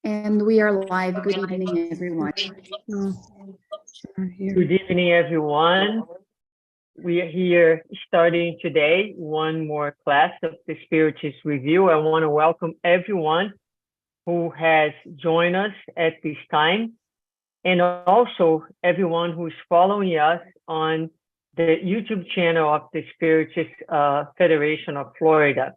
And we are live. Good evening, everyone. Good evening, everyone. We are here starting today one more class of the Spiritist Review. I want to welcome everyone who has joined us at this time, and also everyone who is following us on the YouTube channel of the Spiritist Federation of Florida.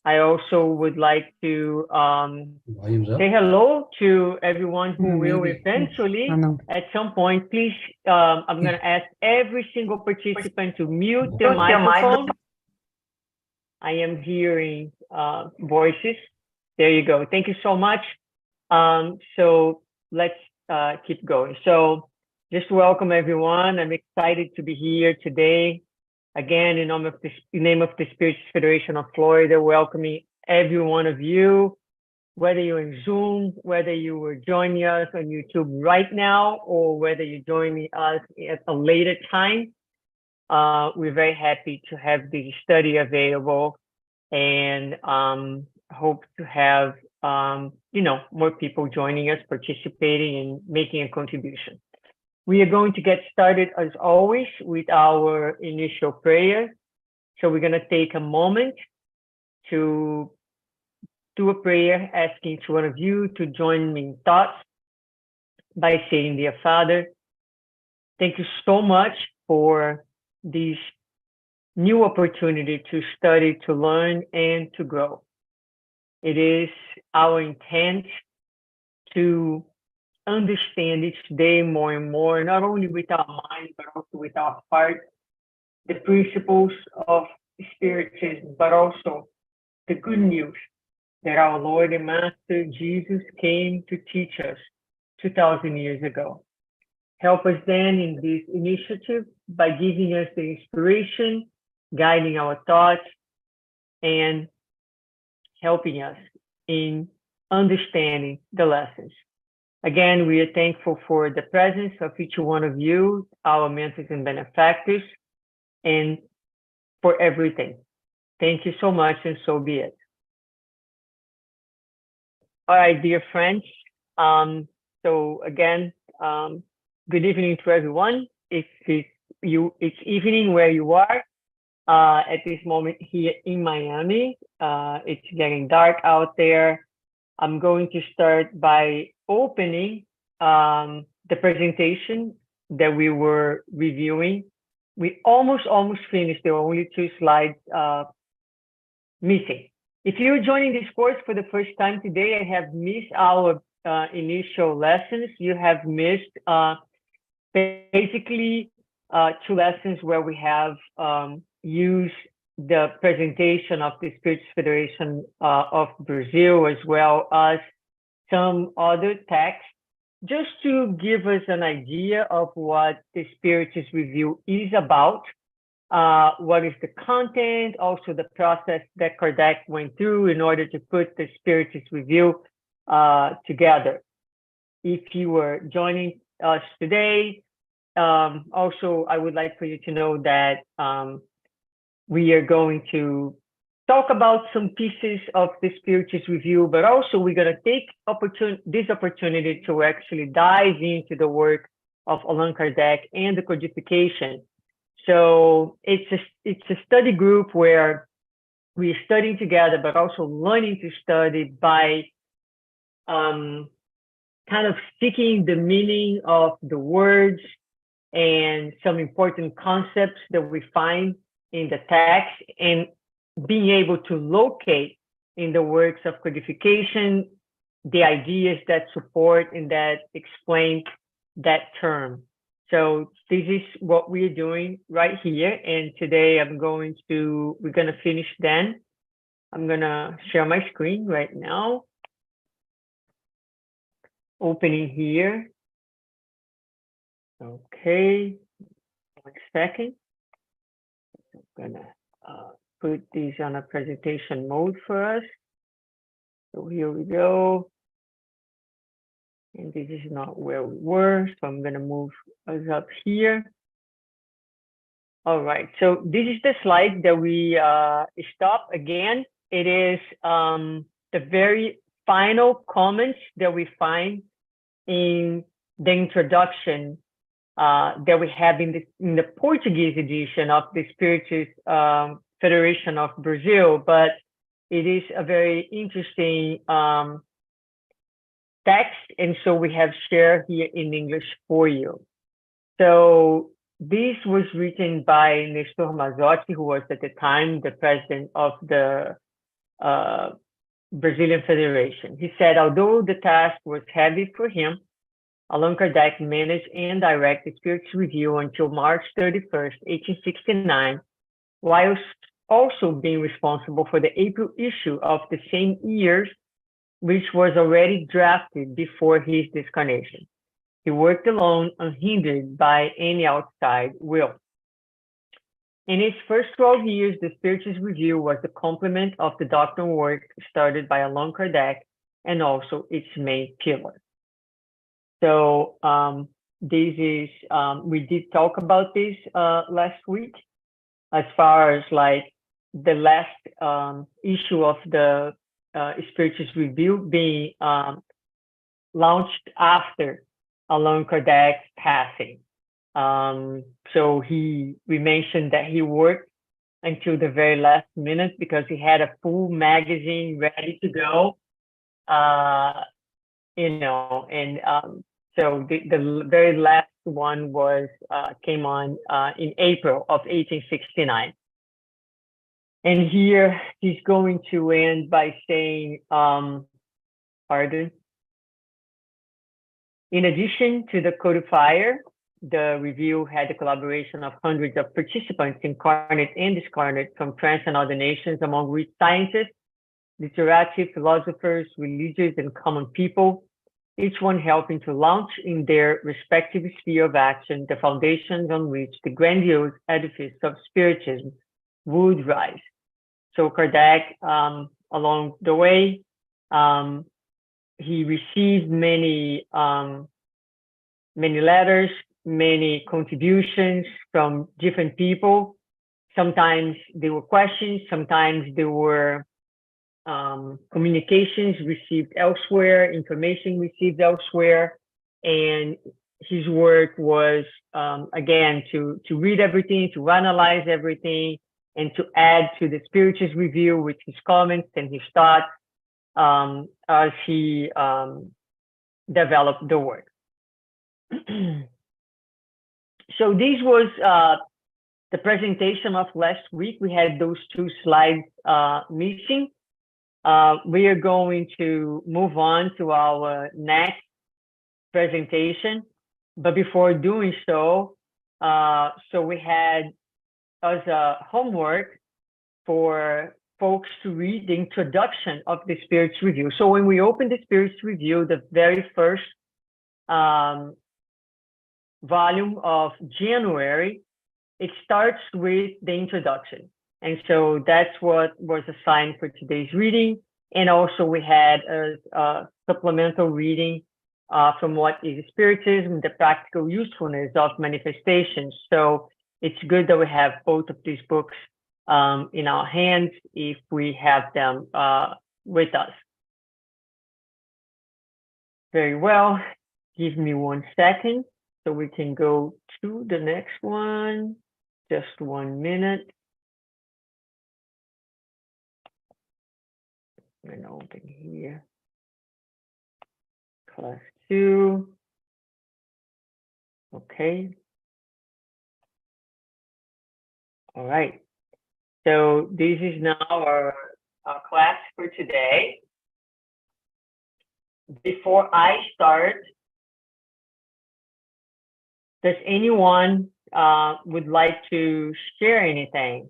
I also would like to say hello to everyone who will eventually, at some point, please, I'm going to ask every single participant to mute their microphone. I am hearing voices. There you go. Thank you so much. So let's keep going. So just to welcome everyone. I'm excited to be here today. Again, in name of the Spiritist Federation of Florida, welcoming every one of you, whether you're in Zoom, whether you were joining us on YouTube right now, or whether you're joining us at a later time. We're very happy to have this study available, and hope to have more people joining us, participating, and making a contribution. We are going to get started, as always, with our initial prayer. So we're going to take a moment to do a prayer, asking each one of you to join me in thoughts by saying, Dear Father, thank you so much for this new opportunity to study, to learn, and to grow. It is our intent to understand each day more and more, not only with our mind, but also with our heart, the principles of Spiritism, but also the good news that our Lord and Master Jesus came to teach us 2,000 years ago. Help us then in this initiative by giving us the inspiration, guiding our thoughts, and helping us in understanding the lessons. Again, we are thankful for the presence of each one of you, our mentors and benefactors, and for everything. Thank you so much, and so be it. All right, dear friends. So again, good evening to everyone. It's evening where you are. At this moment here in Miami, it's getting dark out there. I'm going to start by opening the presentation that we were reviewing. We almost finished. There were only 2 slides missing. If you're joining this course for the first time today, I have missed our initial lessons. You have missed basically 2 lessons where we have used the presentation of the Spiritist Federation of Brazil, as well as some other texts, just to give us an idea of what the Spiritist Review is about, what is the content, also the process that Kardec went through in order to put the Spiritist Review together. If you were joining us today, also I would like for you to know that we are going to talk about some pieces of the Spiritist Review, but also we're going to take this opportunity to actually dive into the work of Allan Kardec and the codification. So it's a study group where we're studying together, but also learning to study by kind of seeking the meaning of the words and some important concepts that we find in the text, and being able to locate in the works of codification the ideas that support and that explain that term. So this is what we're doing right here. And today we're going to finish then. I'm going to share my screen right now. Opening here. Okay, 1 second. I'm going to put these on a presentation mode for us. So here we go. And this is not where we were, so I'm going to move us up here. All right, so this is the slide that we stopped again. It is the very final comments that we find in the introduction that we have in the Portuguese edition of the Spiritist Federation of Brazil, but it is a very interesting text, and so we have shared here in English for you. So this was written by Nestor Mazzotti, who was at the time the president of the Brazilian Federation. He said, although the task was heavy for him, Allan Kardec managed and directed Spiritist Review until March 31st, 1869, while also being responsible for the April issue of the same year, which was already drafted before his discarnation. He worked alone, unhindered by any outside will. In its first 12 years, the Spiritist Review was the complement of the doctrine work started by Allan Kardec and also its main pillar. So this is, we did talk about this last week, as far as like the last issue of the Spiritist Review being launched after Allan Kardec's passing. So we mentioned that he worked until the very last minute because he had a full magazine ready to go, you know, and so the very last one was came on in April of 1869. And here he's going to end by saying, pardon. In addition to the codifier, the review had the collaboration of hundreds of participants, incarnate and discarnate, from France and other nations, among which scientists, literati, philosophers, religious, and common people, each one helping to launch in their respective sphere of action the foundations on which the grandiose edifice of Spiritism would rise. So Kardec, along the way, he received many letters, many contributions from different people. Sometimes there were questions, sometimes there were communications received elsewhere, information received elsewhere, and his work was, again, to read everything, to analyze everything, and to add to the Spiritist Review with his comments and his thoughts as he developed the work. So this was the presentation of last week. We had those two slides missing. We are going to move on to our next presentation. But before doing so, so we had as a homework for folks to read the introduction of the Spiritist Review. So when we open the Spiritist Review, the very first volume of January, it starts with the introduction. And so that's what was assigned for today's reading. And also we had a supplemental reading from what is Spiritism, the practical usefulness of manifestations. So it's good that we have both of these books in our hands if we have them with us. Very well. Give me 1 second so we can go to the next one. Just 1 minute. I'm going to open here. Class 2. Okay. All right. So this is now our class for today. Before I start, does anyone would like to share anything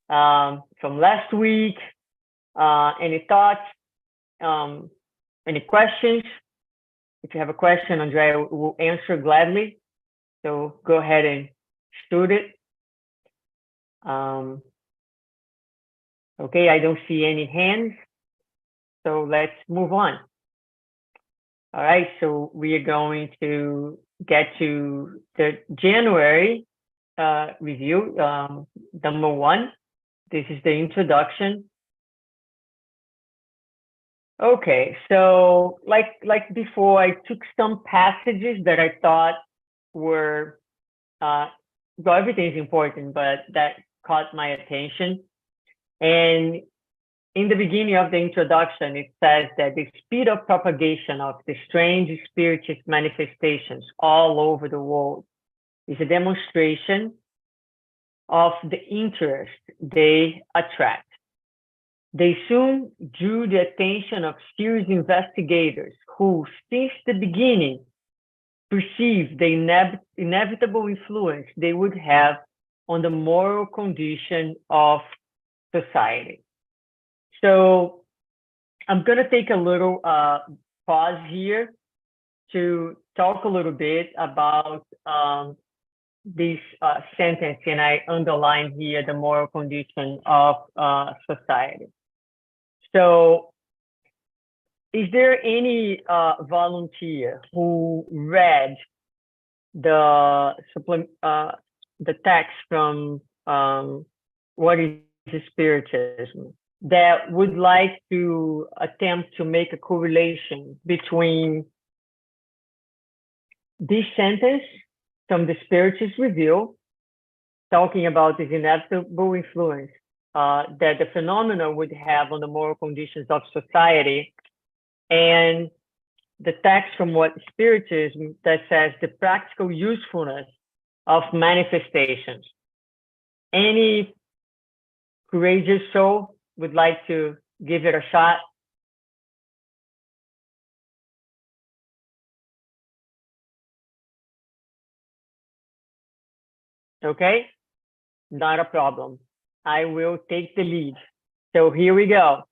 from last week? Any thoughts? Any questions? If you have a question, Andrea will answer gladly. So go ahead and shoot it. Okay, I don't see any hands. So let's move on. All right, so we are going to get to the January review, number 1. This is the introduction. Okay, so like before, I took some passages that I thought were well, everything is important, but that caught my attention. And in the beginning of the introduction, it says that the speed of propagation of the strange spiritist manifestations all over the world is a demonstration of the interest they attract. They soon drew the attention of serious investigators who, since the beginning, perceived the inevitable influence they would have on the moral condition of society. So I'm going to take a little pause here to talk a little bit about this sentence, and I underline here the moral condition of society. So is there any volunteer who read the text from What is Spiritism that would like to attempt to make a correlation between this sentence from the Spiritist Review, talking about this inevitable influence that the phenomena would have on the moral conditions of society, and the text from What Spiritism that says the practical usefulness of manifestations. Any courageous soul would like to give it a shot? Okay, not a problem. I will take the lead. So here we go.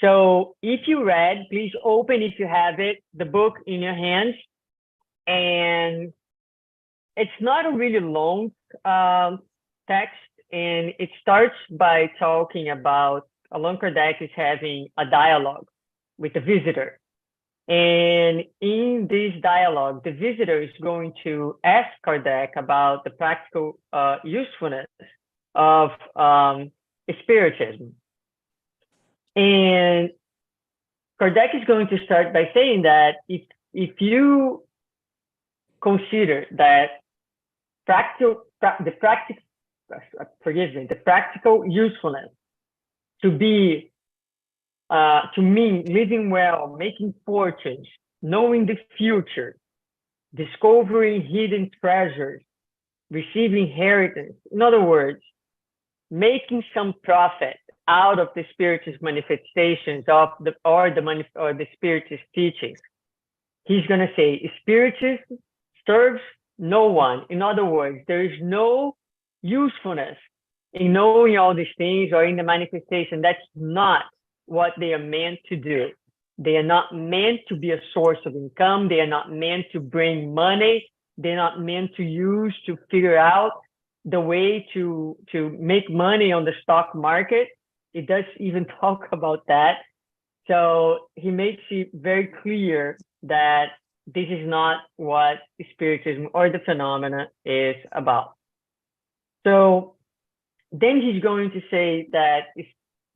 So if you read, please open, if you have it, the book in your hands. And it's not a really long text, and it starts by talking about Allan Kardec is having a dialogue with a visitor. And in this dialogue, the visitor is going to ask Kardec about the practical usefulness of Spiritism. And Kardec is going to start by saying that if you consider that the practical usefulness to be to mean living well, making fortunes, knowing the future, discovering hidden treasures, receiving inheritance. In other words, making some profit out of the Spiritist manifestations of the Spiritist teachings. He's going to say Spiritism serves no one. In other words, there is no usefulness in knowing all these things or in the manifestation. That's not what they are meant to do. They are not meant to be a source of income. They are not meant to bring money. They're not meant to use to figure out the way to make money on the stock market. It does even talk about that. So he makes it very clear that this is not what Spiritism or the phenomena is about. So then he's going to say that,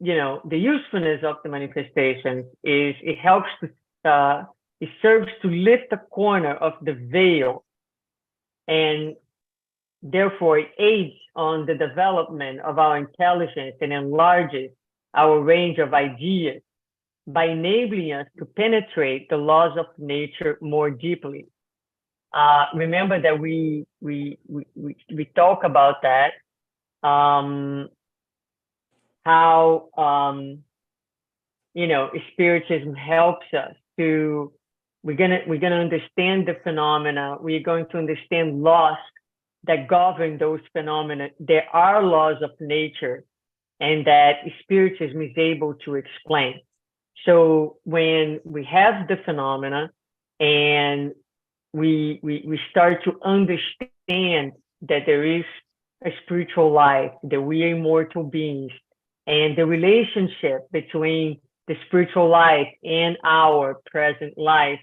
the usefulness of the manifestations is it helps to, it serves to lift a corner of the veil, and therefore it aids on the development of our intelligence and enlarges our range of ideas by enabling us to penetrate the laws of nature more deeply. Remember that we talk about that, how Spiritism helps us to. We're gonna understand the phenomena. We're going to understand laws that govern those phenomena. There are laws of nature, and that Spiritism is able to explain. So when we have the phenomena and we start to understand that there is a spiritual life, that we are immortal beings, and the relationship between the spiritual life and our present life,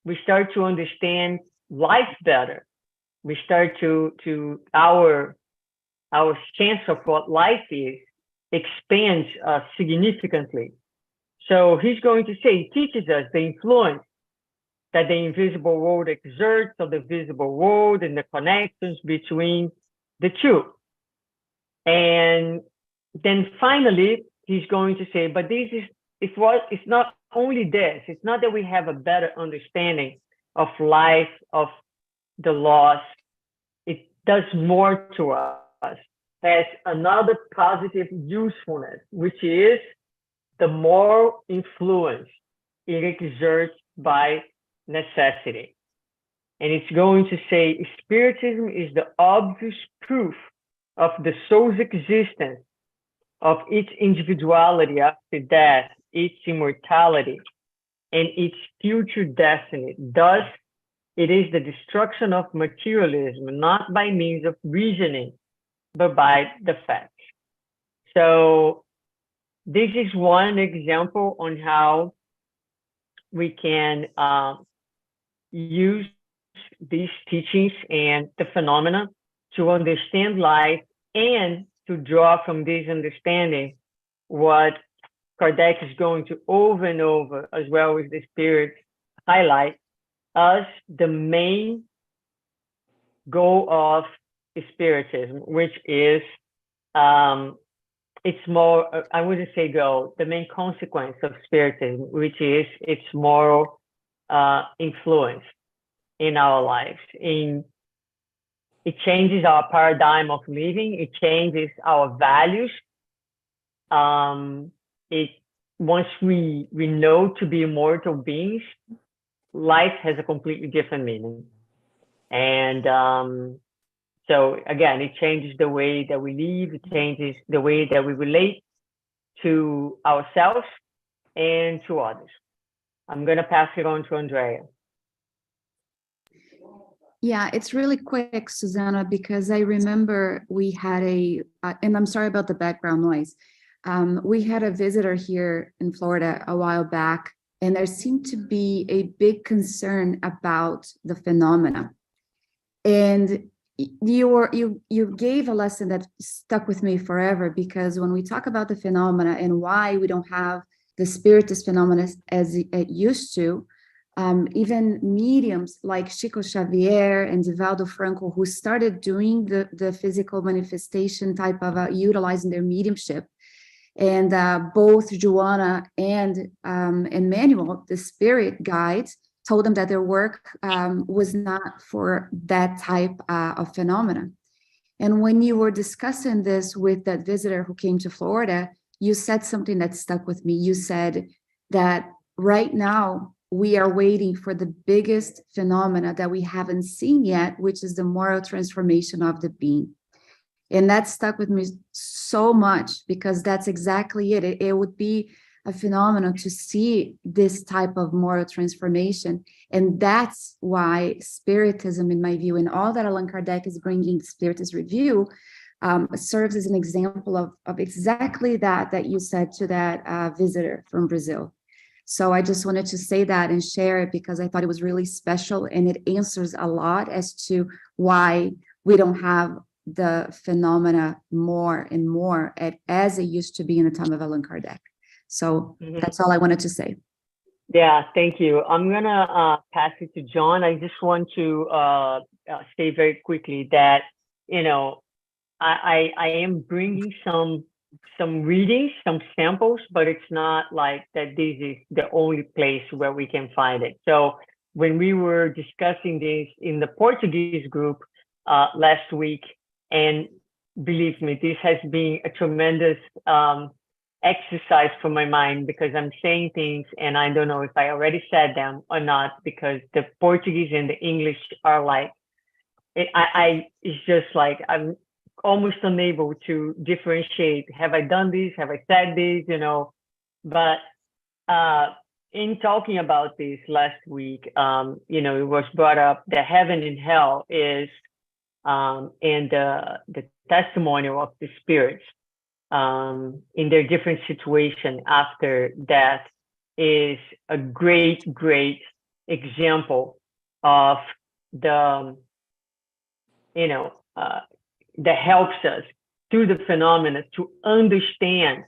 we start to understand life better. We start to our sense of what life is expands significantly. So he's going to say, he teaches us the influence that the invisible world exerts on the visible world and the connections between the two. And then finally, he's going to say, but this is, it's not only this, it's not that we have a better understanding of life, of the loss, it does more to us, has another positive usefulness, which is the moral influence it exerts by necessity. And it's going to say, Spiritism is the obvious proof of the soul's existence, of its individuality after death, its immortality, and its future destiny. Thus, it is the destruction of materialism, not by means of reasoning, but by the facts. So this is one example on how we can use these teachings and the phenomena to understand life and to draw from this understanding what Kardec is going to over and over, as well as the Spirit, highlight as the main goal of Spiritism, which is, it's more, I wouldn't say goal, the main consequence of Spiritism, which is its moral influence in our lives. It changes our paradigm of living, it changes our values. Once we know to be immortal beings, life has a completely different meaning. And so again, it changes the way that we live, it changes the way that we relate to ourselves and to others. I'm going to pass it on to Andrea. Yeah, it's really quick, Susanna, because I remember we had and I'm sorry about the background noise. We had a visitor here in Florida a while back, and there seemed to be a big concern about the phenomena. And you gave a lesson that stuck with me forever, because when we talk about the phenomena and why we don't have the Spiritist phenomena as it used to, even mediums like Chico Xavier and Divaldo Franco, who started doing the physical manifestation type of utilizing their mediumship, and both Joanna and Emmanuel, the spirit guides, told them that their work was not for that type of phenomena. And when you were discussing this with that visitor who came to Florida, you said something that stuck with me. You said that right now we are waiting for the biggest phenomena that we haven't seen yet, which is the moral transformation of the being. And that stuck with me so much, because that's exactly it. It would be a phenomenon to see this type of moral transformation. And that's why Spiritism, in my view, and all that Allan Kardec is bringing, Spiritist Review, serves as an example of exactly that you said to that visitor from Brazil. So I just wanted to say that and share it, because I thought it was really special, and it answers a lot as to why we don't have the phenomena more and more as it used to be in the time of Allan Kardec. So that's all I wanted to say. Yeah, thank you. I'm going to pass it to John. I just want to say very quickly that, you know, I am bringing some readings, some samples, but it's not like that this is the only place where we can find it. So when we were discussing this in the Portuguese group last week, and believe me, this has been a tremendous exercise for my mind, because I'm saying things and I don't know if I already said them or not, because the Portuguese and the English are like, it's just like I'm almost unable to differentiate. Have I done this? Have I said this? You know, but in talking about this last week, you know, it was brought up that heaven and hell is and the testimonial of the spirits in their different situation after death is a great example of the, you know, that helps us through the phenomena to understand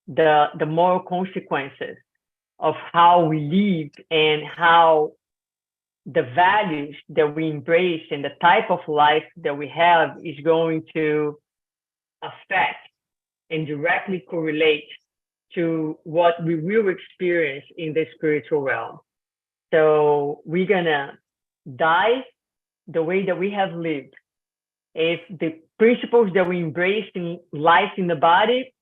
the moral consequences of how we live and how the values that we embrace and the type of life that we have is going to affect and directly correlate to what we will experience in the spiritual realm. So we're gonna die the way that we have lived. If the principles that we embrace in life in the body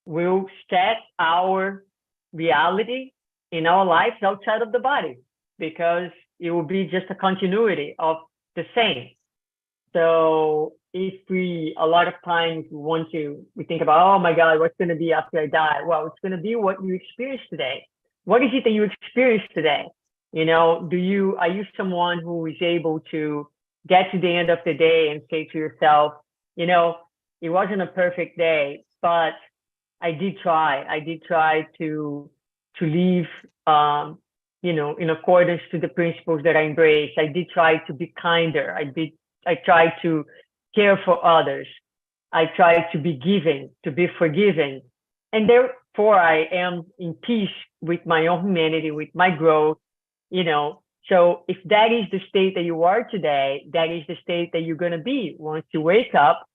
will set our reality in our lives outside of the body, because it will be just a continuity of the same. So if we, a lot of times we think about, oh my God, what's going to be after I die? Well, it's going to be what you experience today. What is it that you experience today? You know, are you someone who is able to get to the end of the day and say to yourself, you know, it wasn't a perfect day, but I did try. I did try to live, you know, in accordance to the principles that I embrace. I did try to be kinder. I tried to care for others. I tried to be giving, to be forgiving. And therefore, I am in peace with my own humanity, with my growth, you know. So if that is the state that you are today, that is the state that you're going to be once you wake up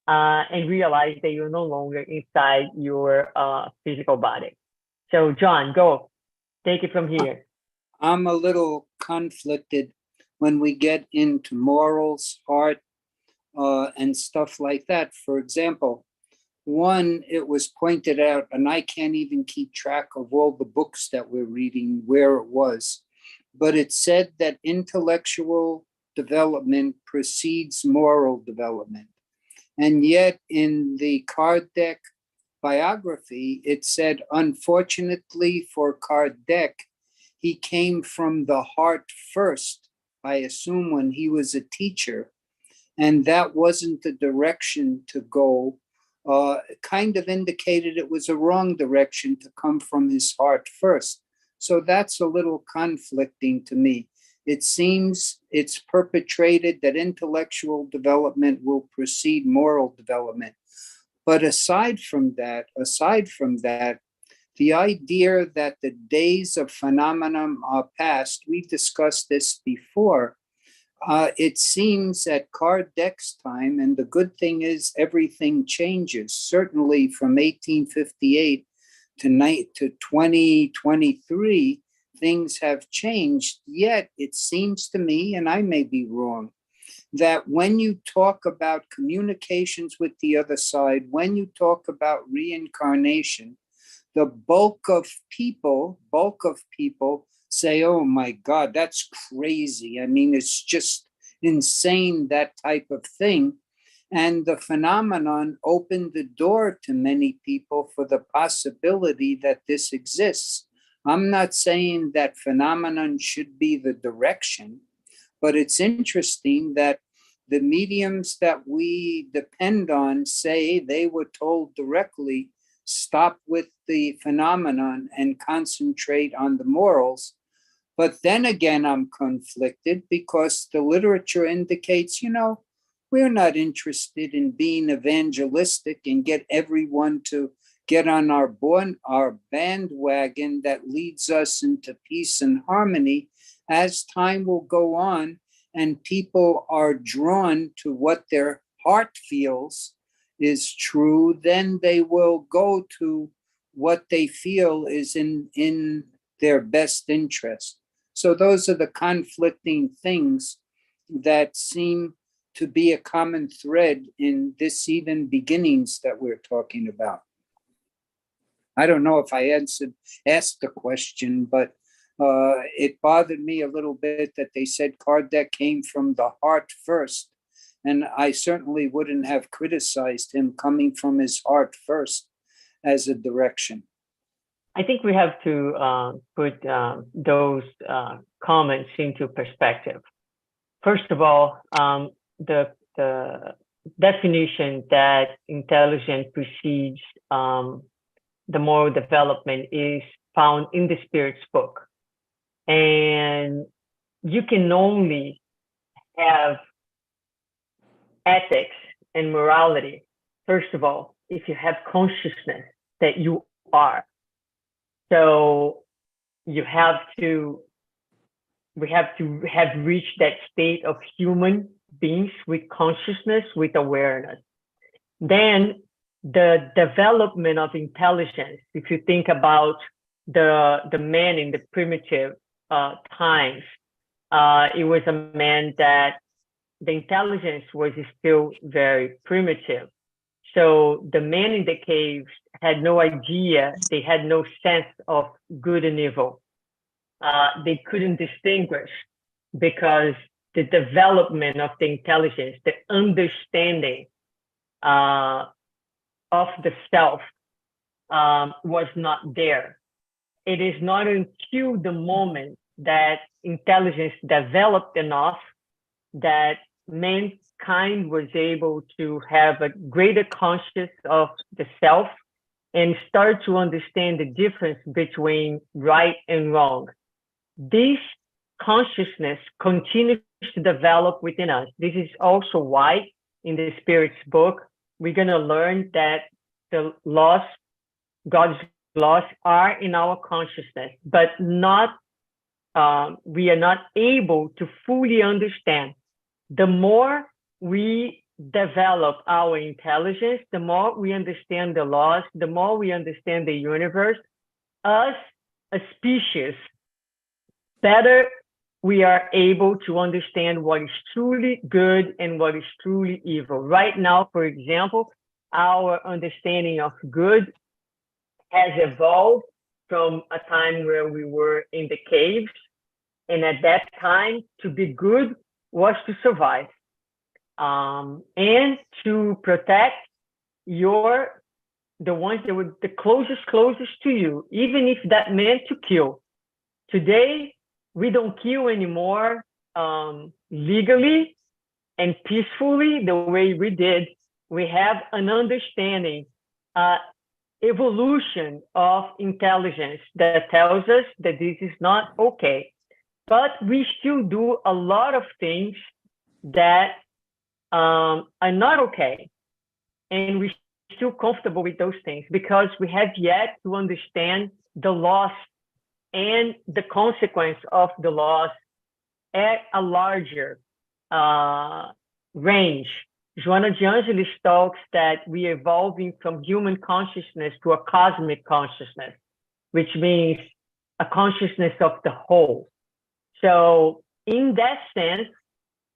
and realize that you're no longer inside your physical body. So John, go. Take it from here. I'm a little conflicted when we get into morals, art, and stuff like that. For example, one, it was pointed out, and I can't even keep track of all the books that we're reading, where it was, but it said that intellectual development precedes moral development. And yet in the Kardec biography, it said, unfortunately for Kardec, he came from the heart first, I assume when he was a teacher, and that wasn't the direction to go. Kind of indicated it was a wrong direction to come from his heart first. So that's a little conflicting to me. It seems it's perpetrated that intellectual development will precede moral development. But aside from that, the idea that the days of phenomenon are past, we discussed this before. It seems at Kardec's time, and the good thing is everything changes. Certainly from 1858 to 2023, things have changed. Yet it seems to me, and I may be wrong, that when you talk about communications with the other side, when you talk about reincarnation, the bulk of people say, oh my God, that's crazy. I mean, it's just insane, that type of thing. And the phenomenon opened the door to many people for the possibility that this exists. I'm not saying that phenomenon should be the direction, but it's interesting that the mediums that we depend on say they were told directly, stop with the phenomenon and concentrate on the morals. But then again, I'm conflicted because the literature indicates, you know, we're not interested in being evangelistic and get everyone to get on our bandwagon that leads us into peace and harmony. As time will go on and people are drawn to what their heart feels is true, then they will go to what they feel is in their best interest. So those are the conflicting things that seem to be a common thread in this even beginnings that we're talking about. I don't know if I asked the question, but it bothered me a little bit that they said Kardec came from the heart first. And I certainly wouldn't have criticized him coming from his heart first as a direction. I think we have to put those comments into perspective. First of all, the definition that intelligence precedes the moral development is found in the Spirit's book. And you can only have ethics and morality, first of all, if you have consciousness that you are. So we have to have reached that state of human beings with consciousness, with awareness. Then the development of intelligence, if you think about the man in the primitive times, it was a man that the intelligence was still very primitive. So the men in the caves had no idea, they had no sense of good and evil. They couldn't distinguish because the development of the intelligence, the understanding of the self was not there. It is not until the moment that intelligence developed enough that mankind was able to have a greater consciousness of the self and start to understand the difference between right and wrong. This consciousness continues to develop within us. This is also why in the Spirit's book, we're going to learn that the laws, God's laws, are in our consciousness, but not we are not able to fully understand. The more we develop our intelligence, the more we understand the laws, the more we understand the universe, as a species, better we are able to understand what is truly good and what is truly evil. Right now, for example, our understanding of good has evolved from a time where we were in the caves. And at that time, to be good was to survive and to protect the ones that were the closest to you, even if that meant to kill. Today, we don't kill anymore legally and peacefully the way we did. We have an understanding, evolution of intelligence that tells us that this is not okay. But we still do a lot of things that are not okay. And we're still comfortable with those things because we have yet to understand the loss and the consequence of the loss at a larger range. Joana de Angelis talks that we are evolving from human consciousness to a cosmic consciousness, which means a consciousness of the whole. So in that sense,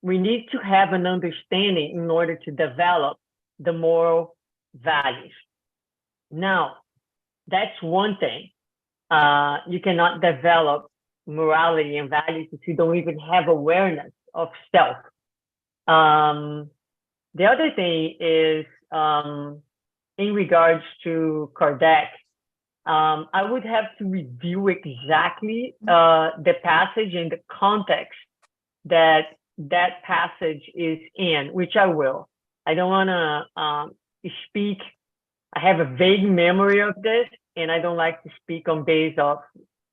we need to have an understanding in order to develop the moral values. Now, that's one thing. You cannot develop morality and values if you don't even have awareness of self. The other thing is, in regards to Kardec, I would have to review exactly the passage and the context that passage is in, which I will. I don't want to speak. I have a vague memory of this, and I don't like to speak on base of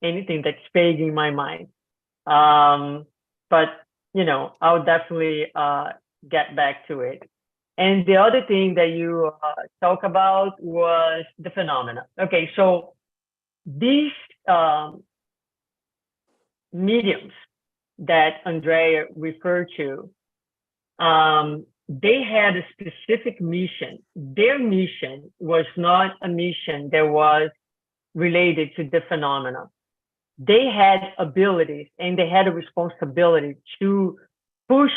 anything that's vague in my mind. But, I'll definitely get back to it. And the other thing that you talk about was the phenomena. Okay, so these mediums that Andrea referred to, they had a specific mission. Their mission was not a mission that was related to the phenomena. They had abilities and they had a responsibility to push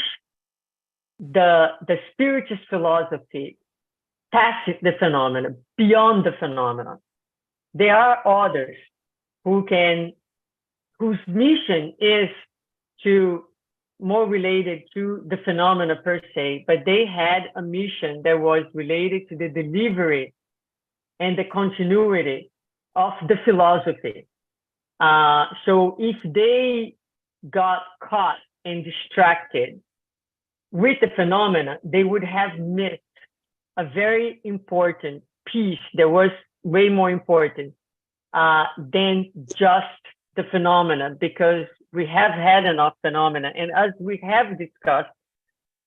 the Spiritist philosophy past the phenomena, beyond the phenomena. There are others whose mission is to more related to the phenomena per se, but they had a mission that was related to the delivery and the continuity of the philosophy. So if they got caught and distracted with the phenomena, they would have missed a very important piece that was way more important than just the phenomena, because we have had enough phenomena. And as we have discussed,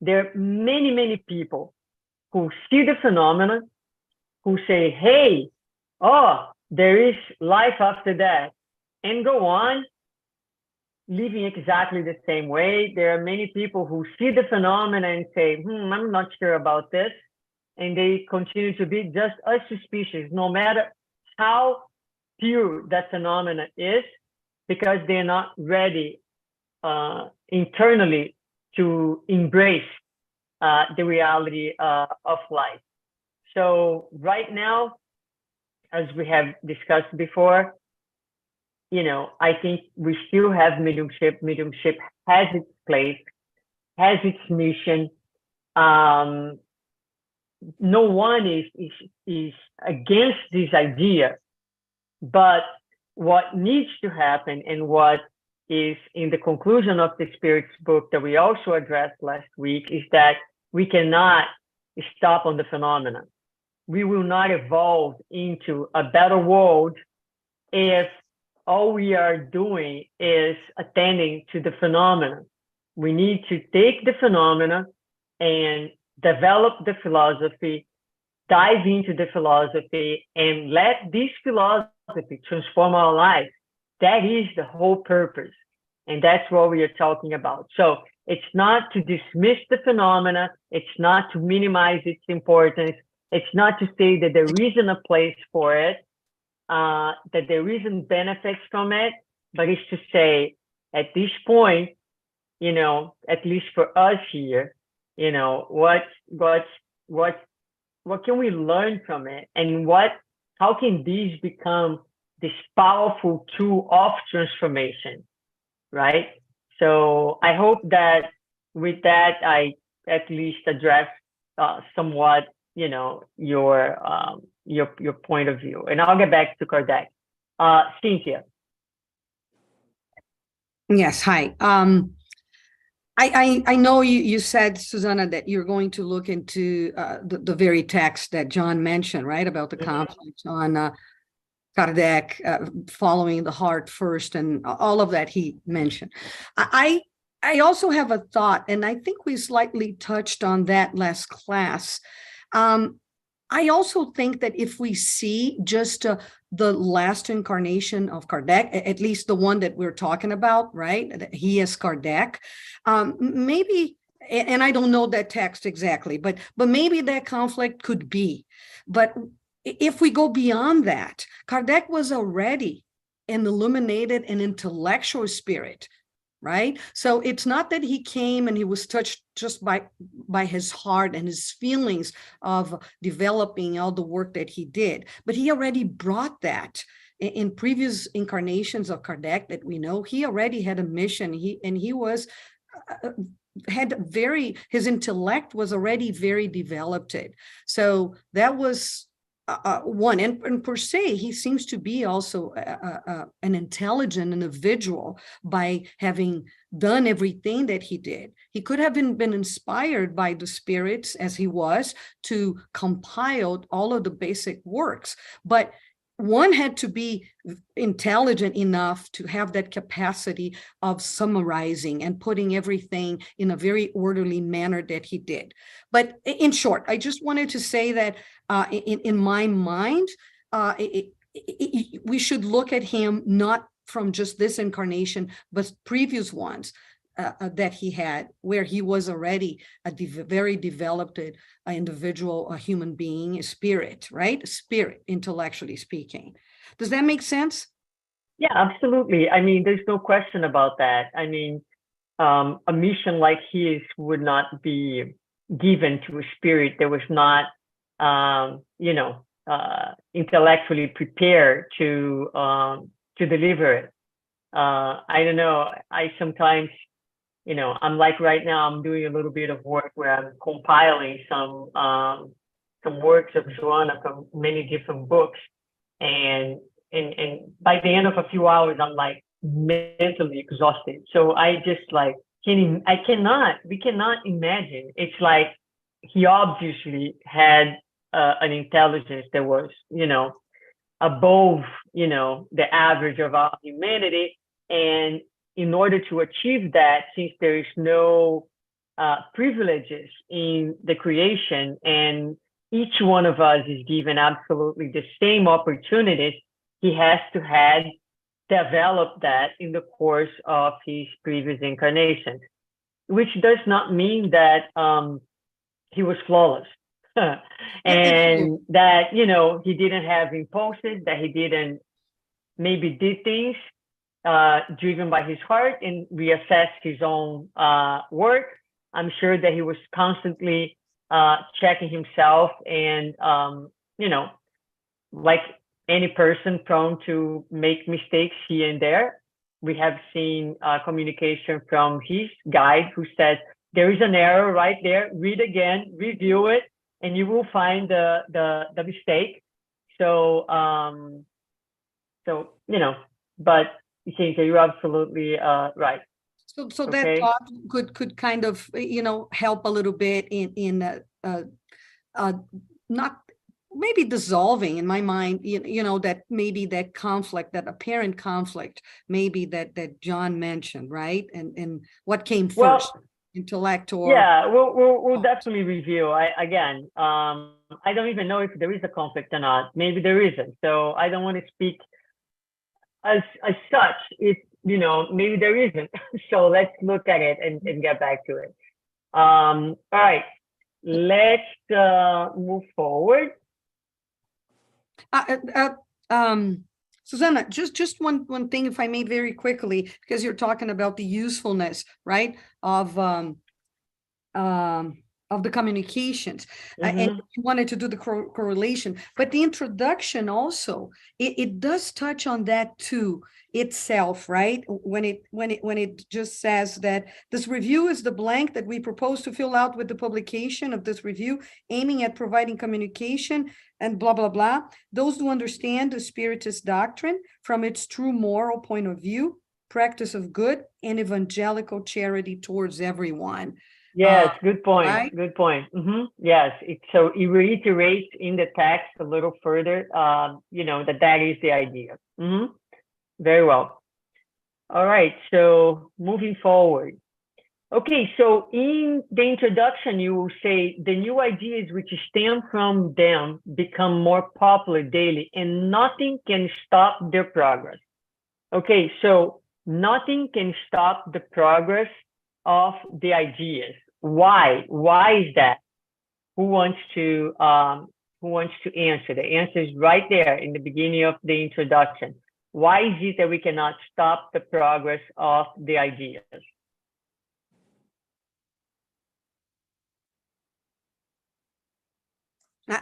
there are many, many people who see the phenomena, who say, hey, oh, there is life after that, and go on living exactly the same way. There are many people who see the phenomena and say, I'm not sure about this. And they continue to be just a suspicious, no matter how pure that phenomena is, because they're not ready internally to embrace the reality of life. So right now, as we have discussed before, I think we still have mediumship. Mediumship has its place, has its mission. No one is against this idea, but what needs to happen, and what is in the conclusion of the Spirit's book that we also addressed last week, is that we cannot stop on the phenomena. We will not evolve into a better world if all we are doing is attending to the phenomena. We need to take the phenomena and develop the philosophy, dive into the philosophy, and let this philosophy transform our lives. That is the whole purpose. And that's what we are talking about. So it's not to dismiss the phenomena. It's not to minimize its importance. It's not to say that there isn't a place for it, that there isn't benefits from it, but it's to say at this point, at least for us here, what can we learn from it, and how can these become this powerful tool of transformation, right? So I hope that with that, I at least address somewhat, your point of view. And I'll get back to Kardec. Cynthia. Yes, hi. I know you said, Susanna, that you're going to look into the very text that John mentioned, right, about the conflict on Kardec following the heart first, and all of that he mentioned. I also have a thought, and I think we slightly touched on that last class. I also think that if we see just the last incarnation of Kardec, at least the one that we're talking about, right? That he is Kardec. Maybe, and I don't know that text exactly, but maybe that conflict could be. But if we go beyond that, Kardec was already an illuminated and intellectual spirit, right? So it's not that he came and he was touched just by his heart and his feelings of developing all the work that he did, but he already brought that in previous incarnations of Kardec that we know. He already had a mission. He was his intellect was already very developed. So that was one, and per se, he seems to be also an intelligent individual by having done everything that he did. He could have been inspired by the spirits as he was to compile all of the basic works, but one had to be intelligent enough to have that capacity of summarizing and putting everything in a very orderly manner that he did. But in short, I just wanted to say that in my mind, we should look at him not from just this incarnation, but previous ones that he had, where he was already a very developed individual, a human being, a spirit, right? Spirit, intellectually speaking. Does that make sense? Yeah, absolutely. I mean, there's no question about that. I mean, a mission like his would not be given to a spirit that was not, intellectually prepared to deliver it. I don't know. I sometimes, I'm like right now, I'm doing a little bit of work where I'm compiling some works of Joanna from many different books, and by the end of a few hours, I'm like mentally exhausted. So I just like we cannot imagine. It's like he obviously had an intelligence that was, above, the average of our humanity, and in order to achieve that, since there is no privileges in the creation, and each one of us is given absolutely the same opportunities, he has to have developed that in the course of his previous incarnations, which does not mean that he was flawless. And that, you know, he didn't have impulses, that he didn't maybe did things driven by his heart and reassess his own work. I'm sure that he was constantly checking himself and, you know, like any person prone to make mistakes here and there. We have seen communication from his guide who said, there is an error right there, read again, review it, and you will find the mistake. So, so, you know, but Cynthia, you're absolutely right. So Okay. that thought could kind of, you know, help a little bit in not maybe dissolving in my mind, you know, that maybe that conflict, that apparent conflict, maybe that John mentioned, right? And what came first, intellect or? Yeah, we'll definitely review. Again, I don't even know if there is a conflict or not. Maybe there isn't. So I don't want to speak as such. If, you know, maybe there isn't. So let's look at it and get back to it. All right, let's move forward. Susanna, just one thing, if I may, very quickly, because you're talking about the usefulness, right, of the communications, and you wanted to do the correlation, but the introduction also, it does touch on that too itself, right? When it just says that this review is the blank that we propose to fill out with the publication of this review, aiming at providing communication and blah, blah, blah. Those who understand the Spiritist doctrine from its true moral point of view, practice of good, and evangelical charity towards everyone. Yes, good point. Right? Good point. Yes, so it reiterates in the text a little further, you know, that is the idea. Very well. All right, so moving forward. Okay, so in the introduction, you will say the new ideas which stem from them become more popular daily and nothing can stop their progress. Okay, so nothing can stop the progress of the ideas. Why? Why is that? Who wants to answer? The answer is right there in the beginning of the introduction. Why is it that we cannot stop the progress of the ideas?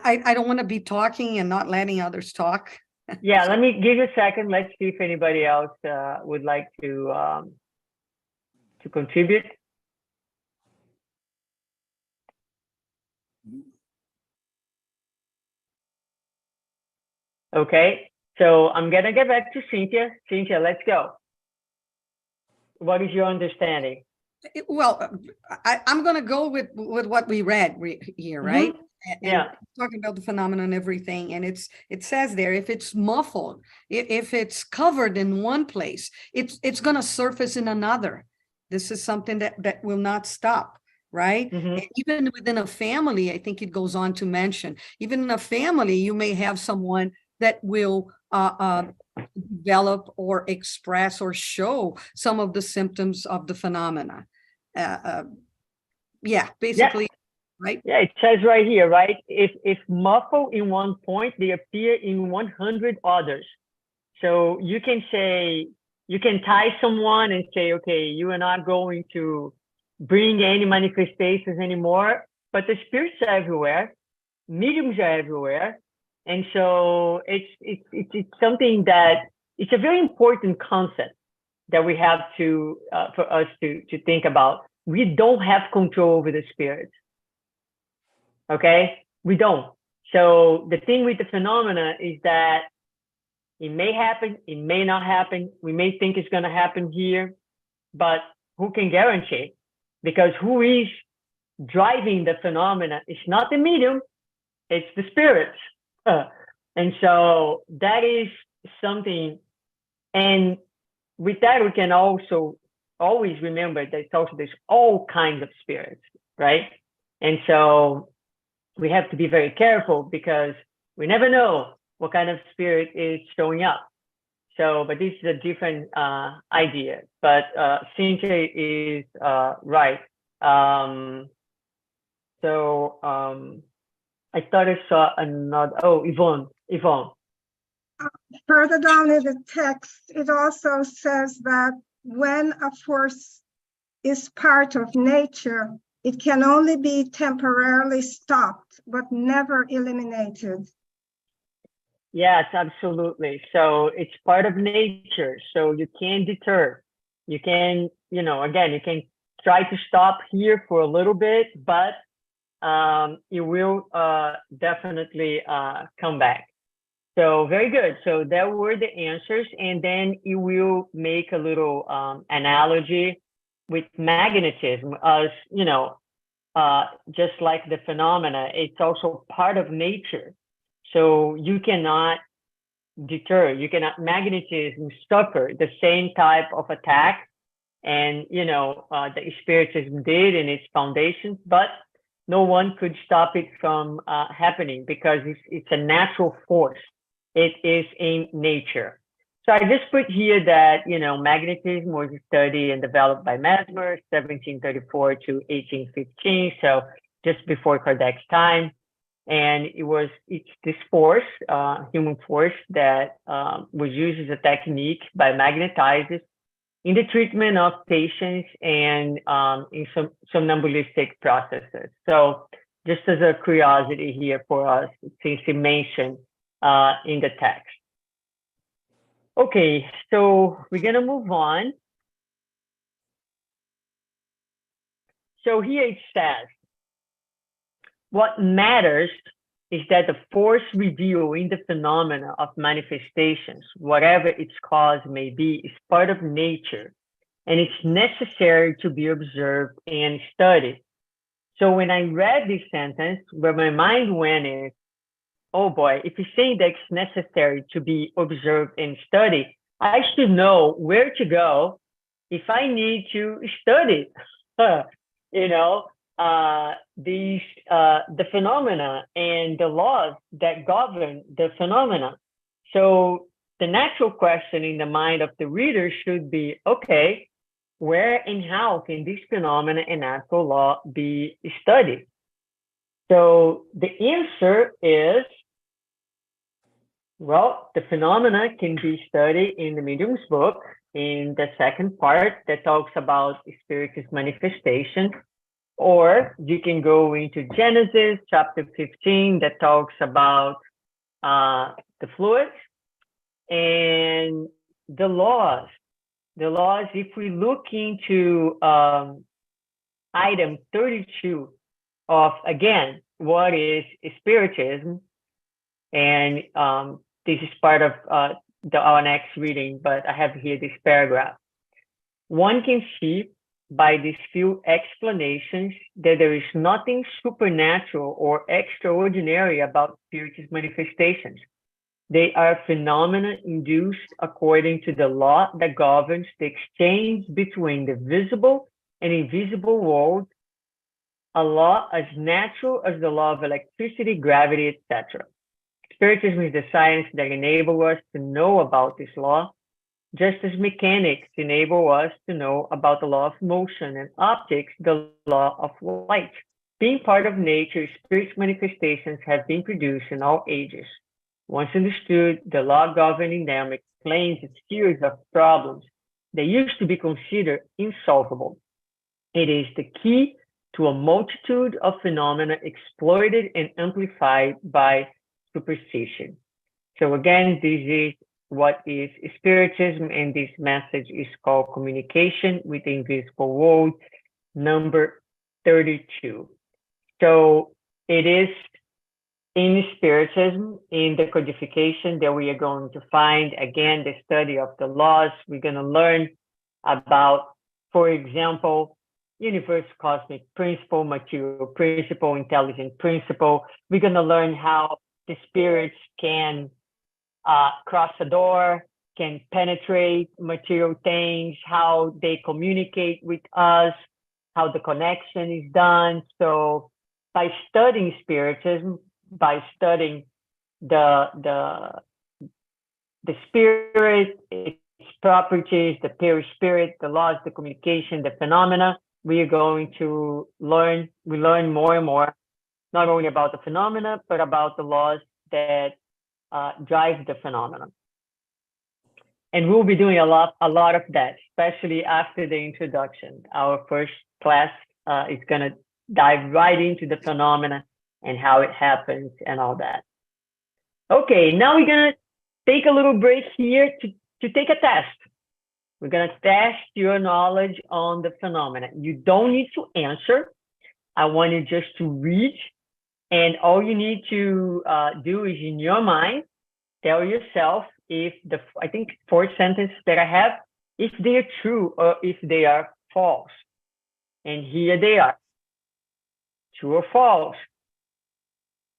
I don't want to be talking and not letting others talk. Yeah, let me give you a second. Let's see if anybody else would like to contribute. Okay, so I'm gonna get back to Cynthia. Cynthia, let's go. What is your understanding? Well, I'm going to go with what we read here, right? And talking about the phenomenon and everything, and it says there, if it's muffled, if it's covered in one place, it's going to surface in another. This is something that will not stop, right? Even within a family, I think it goes on to mention, even in a family, you may have someone that will develop or express or show some of the symptoms of the phenomena. Basically, right? Yeah, it says right here, right? If muffled in one point, they appear in 100 others. So you can say, you can tie someone and say, okay, you are not going to bring any manifestations anymore, but the spirits are everywhere, mediums are everywhere. And so it's something that, it's a very important concept that we have to, for us to think about. We don't have control over the spirits. Okay, we don't. So the thing with the phenomena is that it may happen, it may not happen. We may think it's going to happen here, but who can guarantee? Because who is driving the phenomena? It's not the medium, it's the spirits. And so that is something. And with that, we can also always remember that it's also, there's all kinds of spirits, right? And so we have to be very careful because we never know what kind of spirit is showing up. So, but this is a different idea. But Cynthia is right. I thought I saw another. Oh, Yvonne. Further down in the text, it also says that when a force is part of nature, it can only be temporarily stopped, but never eliminated. Yes, absolutely. So it's part of nature. So you can deter. You can, again, you can try to stop here for a little bit, but it will definitely come back. So very good. So that were the answers. And then you will make a little analogy with magnetism as, just like the phenomena, it's also part of nature. So you cannot deter, magnetism suffer the same type of attack and, the Spiritism did in its foundations, but no one could stop it from happening because it's a natural force. It is in nature. So I just put here that, magnetism was studied and developed by Mesmer, 1734 to 1815. So just before Kardec's time. And it's this force, human force that was used as a technique by magnetizers in the treatment of patients and in some somnambulistic processes. So just as a curiosity here for us, since you mentioned in the text. Okay, so we're gonna move on. So here it says, what matters is that the force revealed in the phenomena of manifestations, whatever its cause may be, is part of nature, and it's necessary to be observed and studied. So when I read this sentence, where my mind went is, oh boy, if you're saying that it's necessary to be observed and studied, I should know where to go if I need to study, the phenomena and the laws that govern the phenomena. So the natural question in the mind of the reader should be, okay, where and how can this phenomena and natural law be studied? So the answer is, well, the phenomena can be studied in the Medium's book in the second part that talks about Spiritist manifestation. Or you can go into Genesis chapter 15 that talks about the fluids and the laws. The laws, if we look into item 32 of, again, what is Spiritism, and this is part of our next reading, but I have here this paragraph. One can see by these few explanations that there is nothing supernatural or extraordinary about Spiritist manifestations. They are phenomena induced according to the law that governs the exchange between the visible and invisible world, a law as natural as the law of electricity, gravity, etc. Spiritism is the science that enables us to know about this law, just as mechanics enable us to know about the law of motion and optics, the law of light. Being part of nature, Spiritist manifestations have been produced in all ages. Once understood, the law governing them explains a series of problems that used to be considered insolvable. It is the key to a multitude of phenomena exploited and amplified by superstition. So again, this is what is Spiritism, and this message is called Communication with the Invisible World, number 32. So it is in Spiritism, in the codification, that we are going to find, again, the study of the laws. We're going to learn about, for example, universe cosmic principle, material principle, intelligent principle. We're going to learn how the spirits can cross a door, can penetrate material things, how they communicate with us, how the connection is done. So by studying Spiritism, by studying the spirit, its properties, the perispirit, the laws, the communication, the phenomena. We are going to learn. We learn more and more, not only about the phenomena, but about the laws that drive the phenomena. And we'll be doing a lot of that, especially after the introduction. Our first class is going to dive right into the phenomena and how it happens and all that. Okay, now we're going to take a little break here to take a test. We're going to test your knowledge on the phenomena. You don't need to answer. I want you just to read. And all you need to do is in your mind, tell yourself if I think 4 sentences that I have, if they are true or if they are false. And here they are. True or false?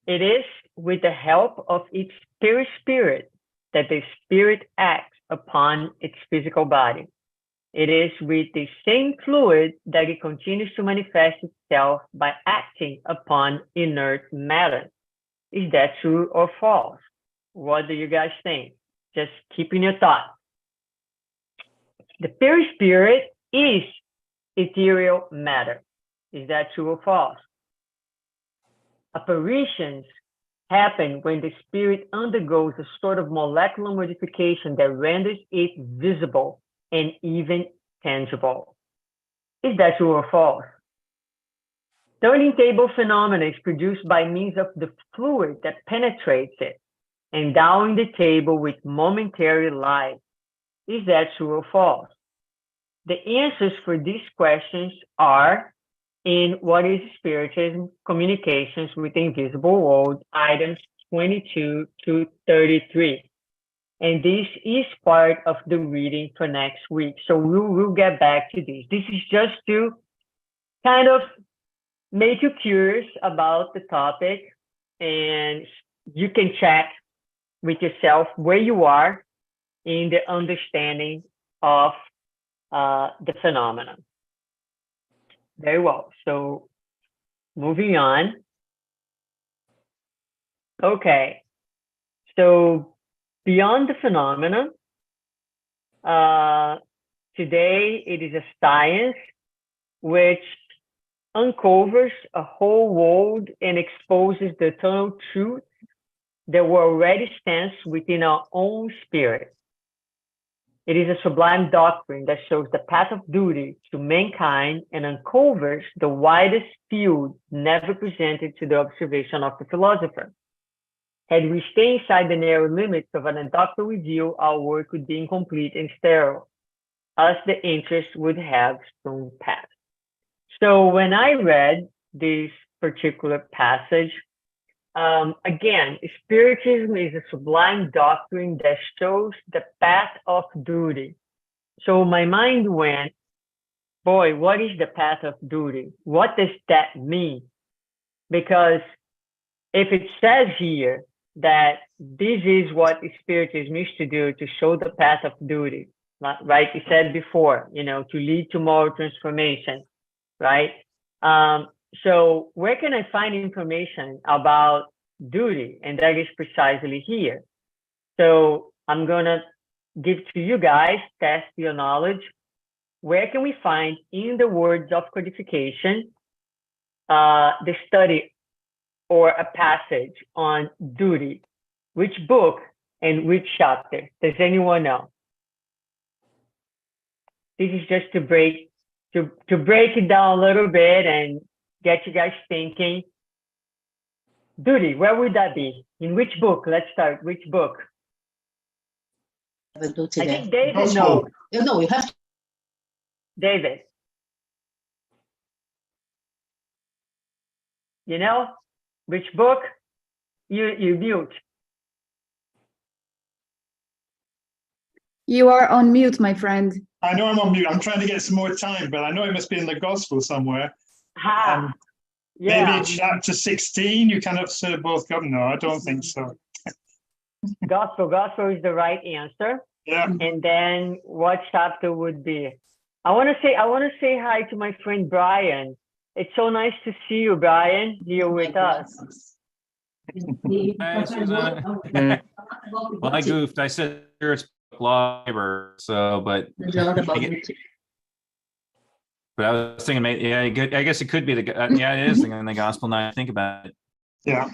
It is with the help of its perispirit that the spirit acts upon its physical body. It is with the same fluid that it continues to manifest itself by acting upon inert matter. Is that true or false? What do you guys think? Just keeping your thoughts. The perispirit is ethereal matter. Is that true or false? Apparitions happen when the spirit undergoes a sort of molecular modification that renders it visible and even tangible. Is that true or false? Turning table phenomena is produced by means of the fluid that penetrates it, endowing the table with momentary light. Is that true or false? The answers for these questions are in What is Spiritism? Communications with the Invisible World, items 22 to 33. And this is part of the reading for next week. So we'll get back to this. This is just to kind of make you curious about the topic, and you can check with yourself where you are in the understanding of the phenomenon. Very well. So moving on. Okay. So beyond the phenomena, today it is a science which uncovers a whole world and exposes the eternal truth that were already stands within our own spirit. It is a sublime doctrine that shows the path of duty to mankind and uncovers the widest field never presented to the observation of the philosopher. Had we stayed inside the narrow limits of an inductive review, our work would be incomplete and sterile, as the interest would have soon passed. So when I read this particular passage, again, Spiritism is a sublime doctrine that shows the path of duty. So my mind went, boy, what is the path of duty? What does that mean? Because if it says here that this is what Spiritism used to do to show the path of duty, right? You said before, to lead to moral transformation, right? So where can I find information about duty? And that is precisely here. So I'm going to give to you guys, test your knowledge. Where can we find, in the words of codification, the study or a passage on duty? Which book and which chapter? Does anyone know? This is just to break it down a little bit and get you guys thinking. Duty, where would that be? In which book? Let's start. Which book? I think David knows. No, you have to. David. You know? Which book? You mute. You are on mute, my friend. I know I'm on mute. I'm trying to get some more time, but I know it must be in the gospel somewhere. Yeah. Maybe chapter 16. You cannot serve both God. No, I don't think so. Gospel is the right answer. Yeah. And then what chapter would be? I want to say hi to my friend Brian. It's so nice to see you, Brian, here with us. Hi, Susanna. Well, I goofed. I said it's labor, so, but I was thinking, yeah, good. I guess it could be yeah, it is in the gospel. Now I think about it. Yeah.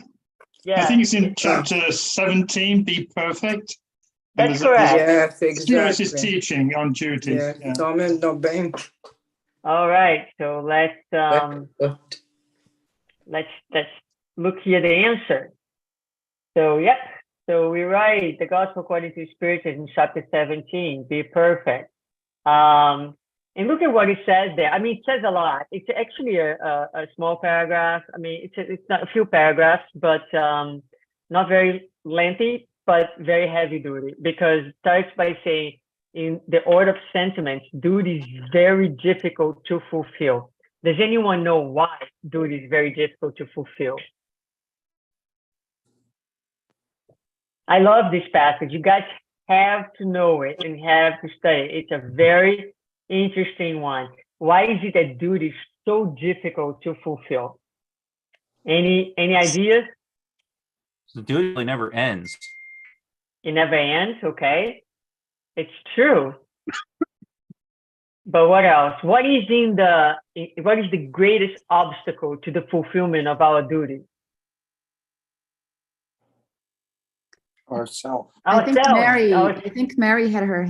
Yeah, I think it's in chapter 17, be perfect. And that's correct. Yes, Spiritist exactly. teaching on duty. Yeah, Yeah. Domen do bem. All right, so let's look here the answer. So yep, so we write the gospel according to Spiritism, chapter 17, be perfect. And look at what it says there. I mean, it says a lot. It's actually a small paragraph. I mean, it's not a few paragraphs, but not very lengthy, but very heavy duty, because it starts by saying, in the order of sentiments, duty is very difficult to fulfill. Does anyone know why duty is very difficult to fulfill? I love this passage. You guys have to know it and have to study it. It's a very interesting one. Why is it that duty is so difficult to fulfill? Any ideas? The duty really never ends. It never ends, okay? It's true. But what else? What is the greatest obstacle to the fulfillment of our duty? Ourself. I think Ourselves. I think Mary had her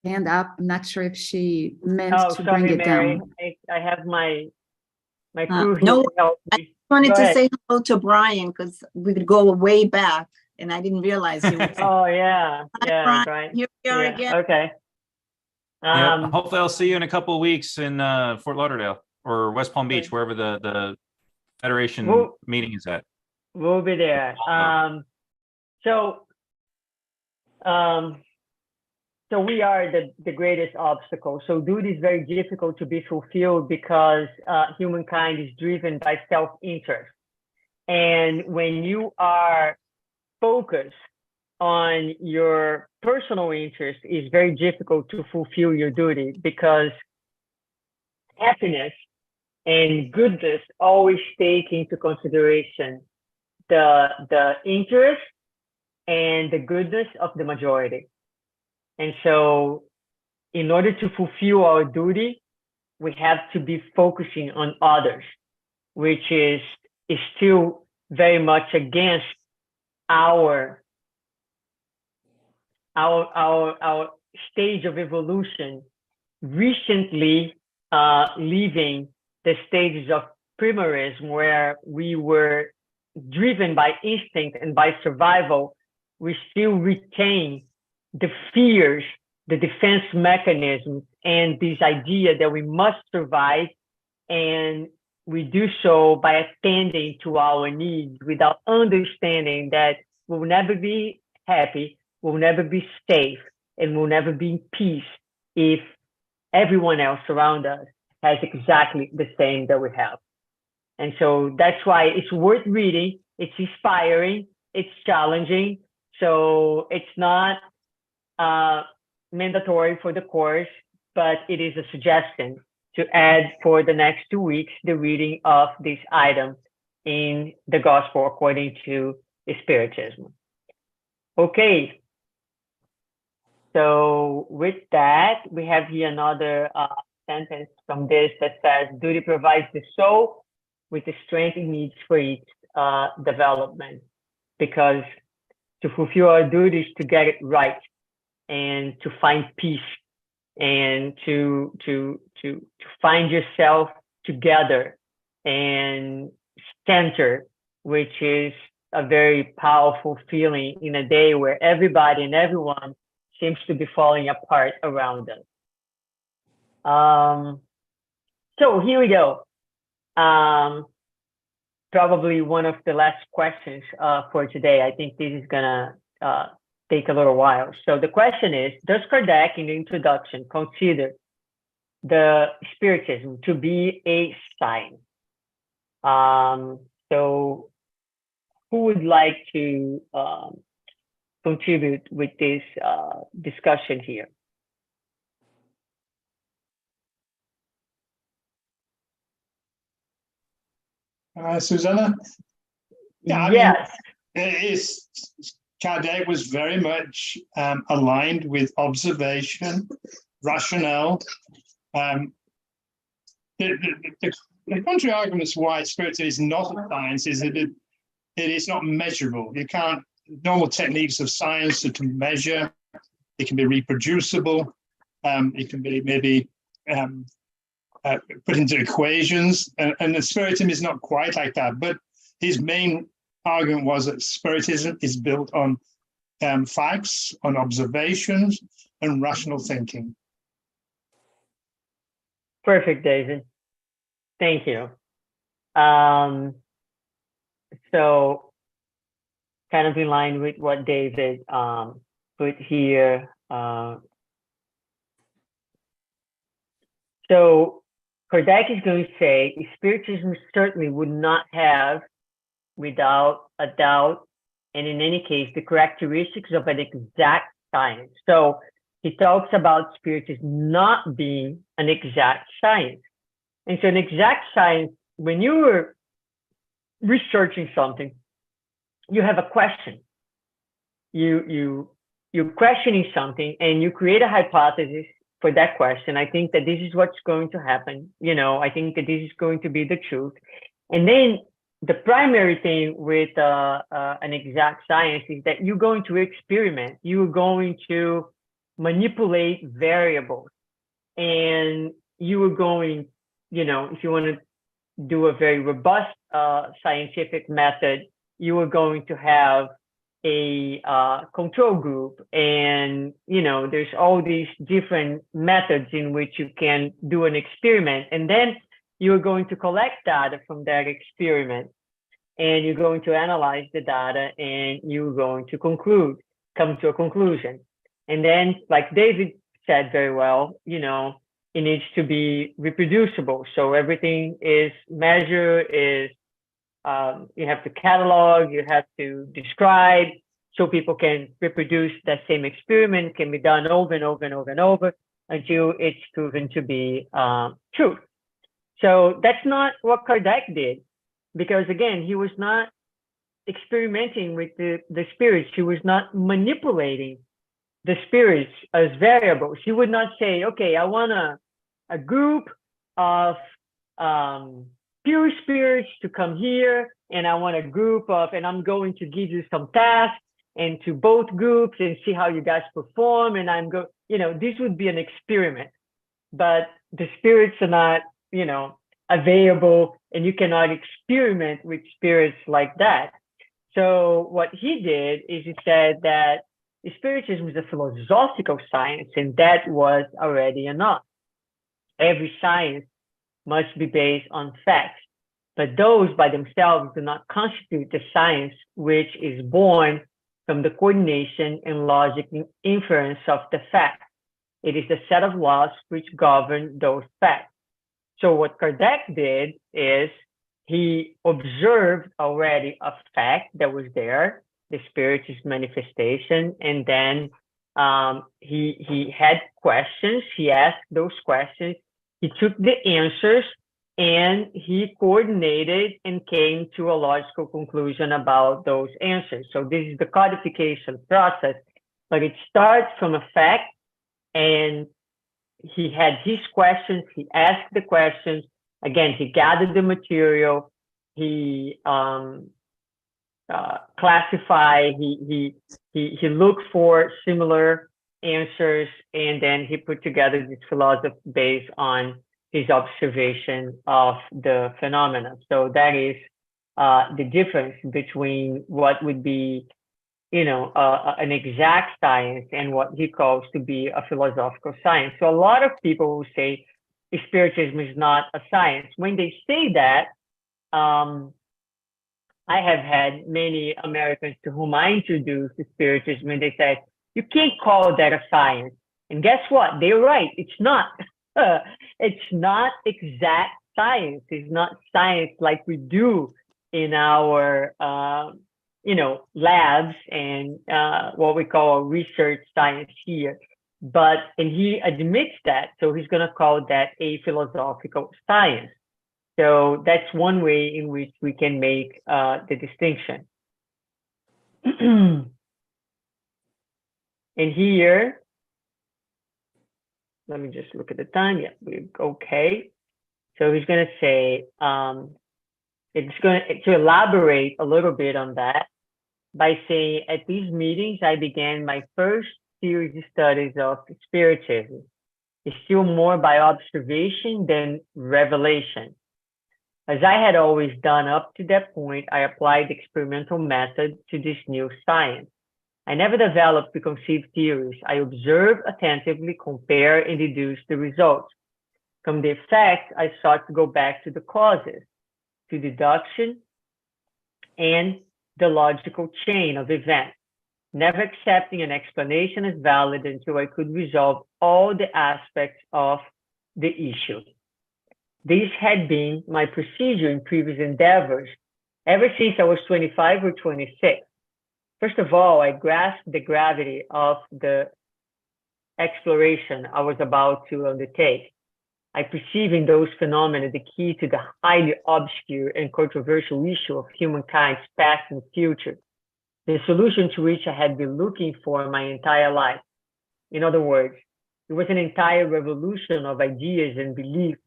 hand up. I'm not sure if she meant Oh, to sorry, bring it Mary. down. I have my crew here No, to help I me. wanted Go to ahead. say hello to Brian because we could go way back and I didn't realize you were. Oh, yeah. Hi, Yeah, Brian. Brian. Here we are Yeah, again. okay. Yeah, hopefully I'll see you in a couple of weeks in Fort Lauderdale or West Palm Beach, wherever the Federation meeting is at. We'll be there. So we are the greatest obstacle. So duty is very difficult to be fulfilled because humankind is driven by self-interest. And when you are focused on your personal interest, it's very difficult to fulfill your duty, because happiness and goodness always take into consideration the interest and the goodness of the majority. And so in order to fulfill our duty, we have to be focusing on others, which is still very much against our stage of evolution, recently leaving the stages of primarism, where we were driven by instinct and by survival. We still retain the fears, the defense mechanisms, and this idea that we must survive, and we do so by attending to our needs without understanding that we'll never be happy, we'll never be safe, and we'll never be in peace if everyone else around us has exactly the same that we have. And so that's why it's worth reading, it's inspiring, it's challenging. So it's not mandatory for the course, but it is a suggestion to add for the next 2 weeks the reading of this item in the Gospel according to Spiritism. Okay, so with that, we have here another sentence from this that says, duty provides the soul with the strength it needs for its development, because to fulfill our duties, to get it right and to find peace and to find yourself together and center, which is a very powerful feeling in a day where everybody and everyone seems to be falling apart around us. So here we go. Probably one of the last questions for today. I think this is gonna take a little while. So the question is, does Kardec in the introduction consider the Spiritism to be a science? So who would like to contribute with this discussion here? Susanna? Yeah, Yes. Kardec was very much aligned with observation, rationale. The contrary arguments why spiritualism is not a science is that it is not measurable. You can't, normal techniques of science that can measure, it can be reproducible, it can be maybe put into equations, and the Spiritism is not quite like that. But his main argument was that Spiritism is built on facts, on observations, and rational thinking. Perfect, David. Thank you. So kind of in line with what David put here. So Kardec is going to say, Spiritism certainly would not have, without a doubt, and in any case, the characteristics of an exact science. So he talks about Spiritism not being an exact science. And so an exact science, when you were researching something, you have a question. You're questioning something and you create a hypothesis for that question. I think that this is what's going to happen. I think that this is going to be the truth. And then the primary thing with an exact science is that you're going to experiment. You're going to manipulate variables. And you are going, if you want to do a very robust scientific method, you are going to have a control group, and there's all these different methods in which you can do an experiment, and then you're going to collect data from that experiment, and you're going to analyze the data, and you're going to come to a conclusion. And then, like David said very well, it needs to be reproducible. So everything is measured, you have to catalog, you have to describe, so people can reproduce that same experiment, can be done over and over and over and over until it's proven to be true. So that's not what Kardec did, because again, he was not experimenting with the spirits. He was not manipulating the spirits as variables. He would not say, okay, I want a group of pure spirits to come here, and I want a group of, and I'm going to give you some tasks and to both groups and see how you guys perform. And this would be an experiment, but the spirits are not, available, and you cannot experiment with spirits like that. So what he did is he said that Spiritism is a philosophical science, and that was already enough. Every science must be based on facts, but those by themselves do not constitute the science which is born from the coordination and logic and inference of the facts. It is the set of laws which govern those facts. So what Kardec did is he observed already a fact that was there, the Spiritist manifestation, and then he had questions. He asked those questions. He took the answers and he coordinated and came to a logical conclusion about those answers. So this is the codification process, but it starts from a fact, and he had his questions. He asked the questions. Again, he gathered the material. He classified. He looked for similar answers, and then he put together this philosophy based on his observation of the phenomena. So that is the difference between what would be, an exact science and what he calls to be a philosophical science. So a lot of people will say Spiritism is not a science. When they say that, I have had many Americans to whom I introduced Spiritism, and they said, you can't call that a science. And guess what? They're right. It's not. It's not exact science. It's not science like we do in our, labs and what we call research science here. And he admits that, so he's going to call that a philosophical science. So that's one way in which we can make the distinction. And here, let me just look at the time. Yeah, okay. So he's going to say, it's going to elaborate a little bit on that by saying, at these meetings, I began my first serious studies of Spiritism. It's still more by observation than revelation. As I had always done up to that point, I applied the experimental method to this new science. I never developed preconceived theories. I observed attentively, compare, and deduce the results. From the effect, I sought to go back to the causes, to deduction, and the logical chain of events, never accepting an explanation as valid until I could resolve all the aspects of the issue. This had been my procedure in previous endeavors ever since I was 25 or 26. First of all, I grasped the gravity of the exploration I was about to undertake. I perceive in those phenomena the key to the highly obscure and controversial issue of humankind's past and future, the solution to which I had been looking for my entire life. In other words, it was an entire revolution of ideas and beliefs.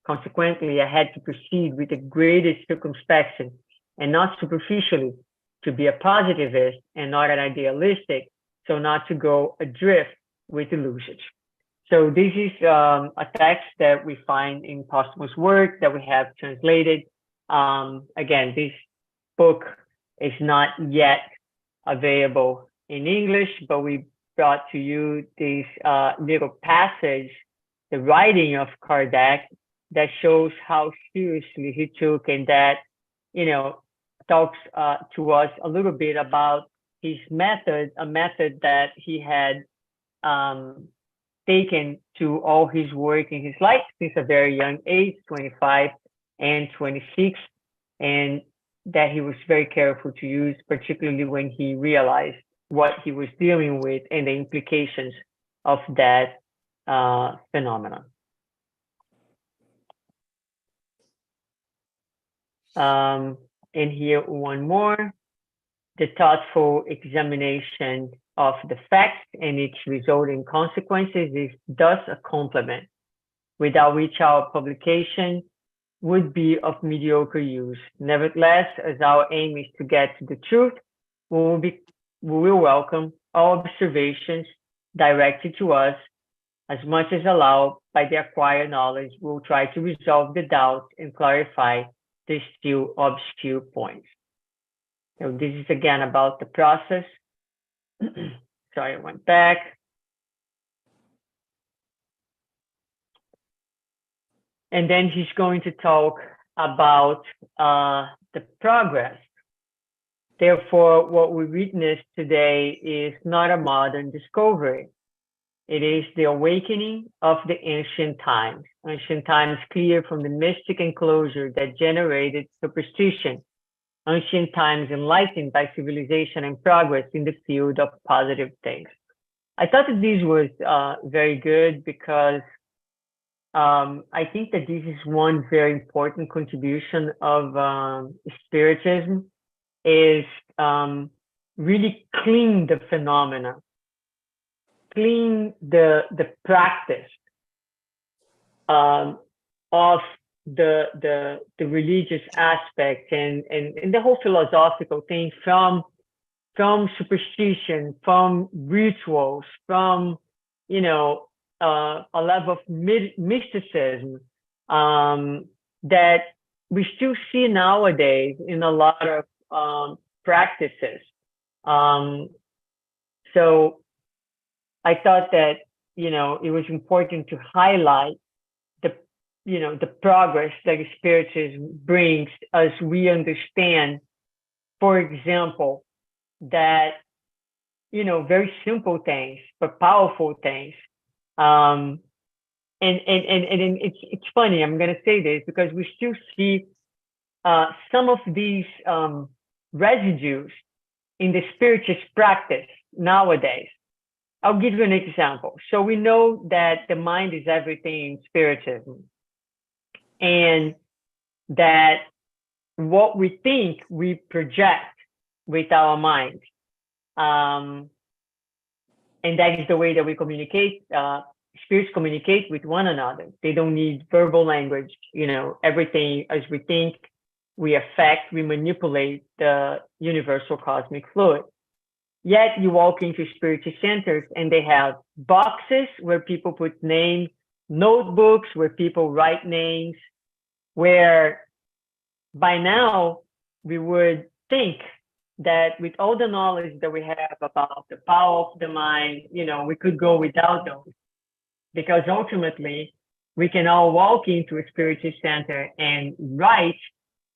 Consequently, I had to proceed with the greatest circumspection and not superficially, to be a positivist and not an idealistic, so not to go adrift with illusions. So this is a text that we find in posthumous work that we have translated. Again, this book is not yet available in English, but we brought to you this little passage, the writing of Kardec, that shows how seriously he took, and that, you know, talks to us a little bit about his method, a method that he had taken to all his work in his life since a very young age, 25 and 26, and that he was very careful to use, particularly when he realized what he was dealing with and the implications of that phenomenon. And here one more, the thoughtful examination of the facts and its resulting consequences is thus a complement, without which our publication would be of mediocre use. Nevertheless, as our aim is to get to the truth, we will welcome all observations directed to us as much as allowed by the acquired knowledge. We'll try to resolve the doubts and clarify the still obscure points. So this is again about the process. Sorry, I went back. And then he's going to talk about the progress. Therefore, what we witness today is not a modern discovery. It is the awakening of the ancient times clear from the mystic enclosure that generated superstition, ancient times enlightened by civilization and progress in the field of positive things. I thought that this was very good because I think that this is one very important contribution of Spiritism, is really clean the phenomena, clean the practice of the religious aspect and the whole philosophical thing from superstition, from rituals, from, you know, a level of mysticism that we still see nowadays in a lot of practices. So I thought that, you know, it was important to highlight the progress that Spiritism brings as we understand, for example, that, you know, very simple things, but powerful things. And it's funny, I'm going to say this because we still see some of these residues in the Spiritist practice nowadays. I'll give you an example. So we know that the mind is everything in Spiritism, and that what we think we project with our mind. And that is the way that we communicate. Spirits communicate with one another. They don't need verbal language. You know, everything as we think, we affect, we manipulate the universal cosmic fluid. Yet you walk into spiritist centers and they have boxes where people put names, notebooks where people write names, where by now we would think that with all the knowledge that we have about the power of the mind, you know, we could go without those. Because ultimately, we can all walk into a spiritist center and write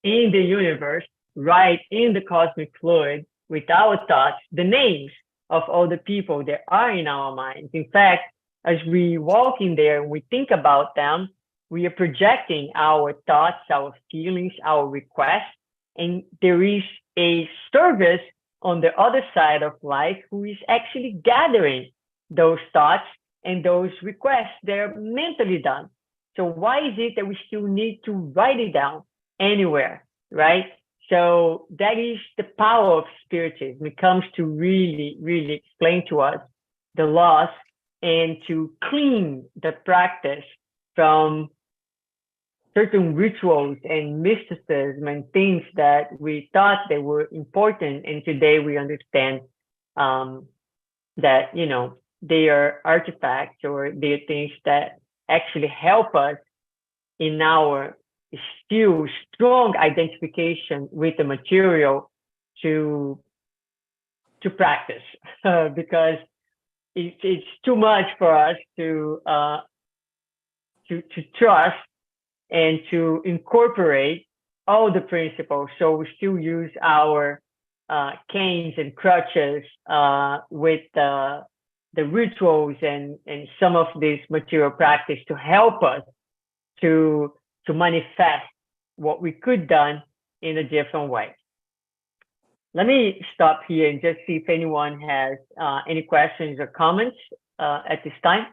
in the universe, write in the cosmic fluid with our thoughts, the names of all the people that are in our minds. In fact, as we walk in there and we think about them, we are projecting our thoughts, our feelings, our requests, and there is a service on the other side of life who is actually gathering those thoughts and those requests. They're mentally done. So why is it that we still need to write it down anywhere, right? So that is the power of Spiritism. It comes to really, really explain to us the laws and to clean the practice from certain rituals and mysticism and things that we thought they were important. And today we understand that, you know, they are artifacts or they're things that actually help us in our still strong identification with the material to practice because it's too much for us to trust and to incorporate all the principles. So we still use our canes and crutches with the rituals and some of this material practice to help us to manifest what we could done in a different way. Let me stop here and just see if anyone has any questions or comments at this time.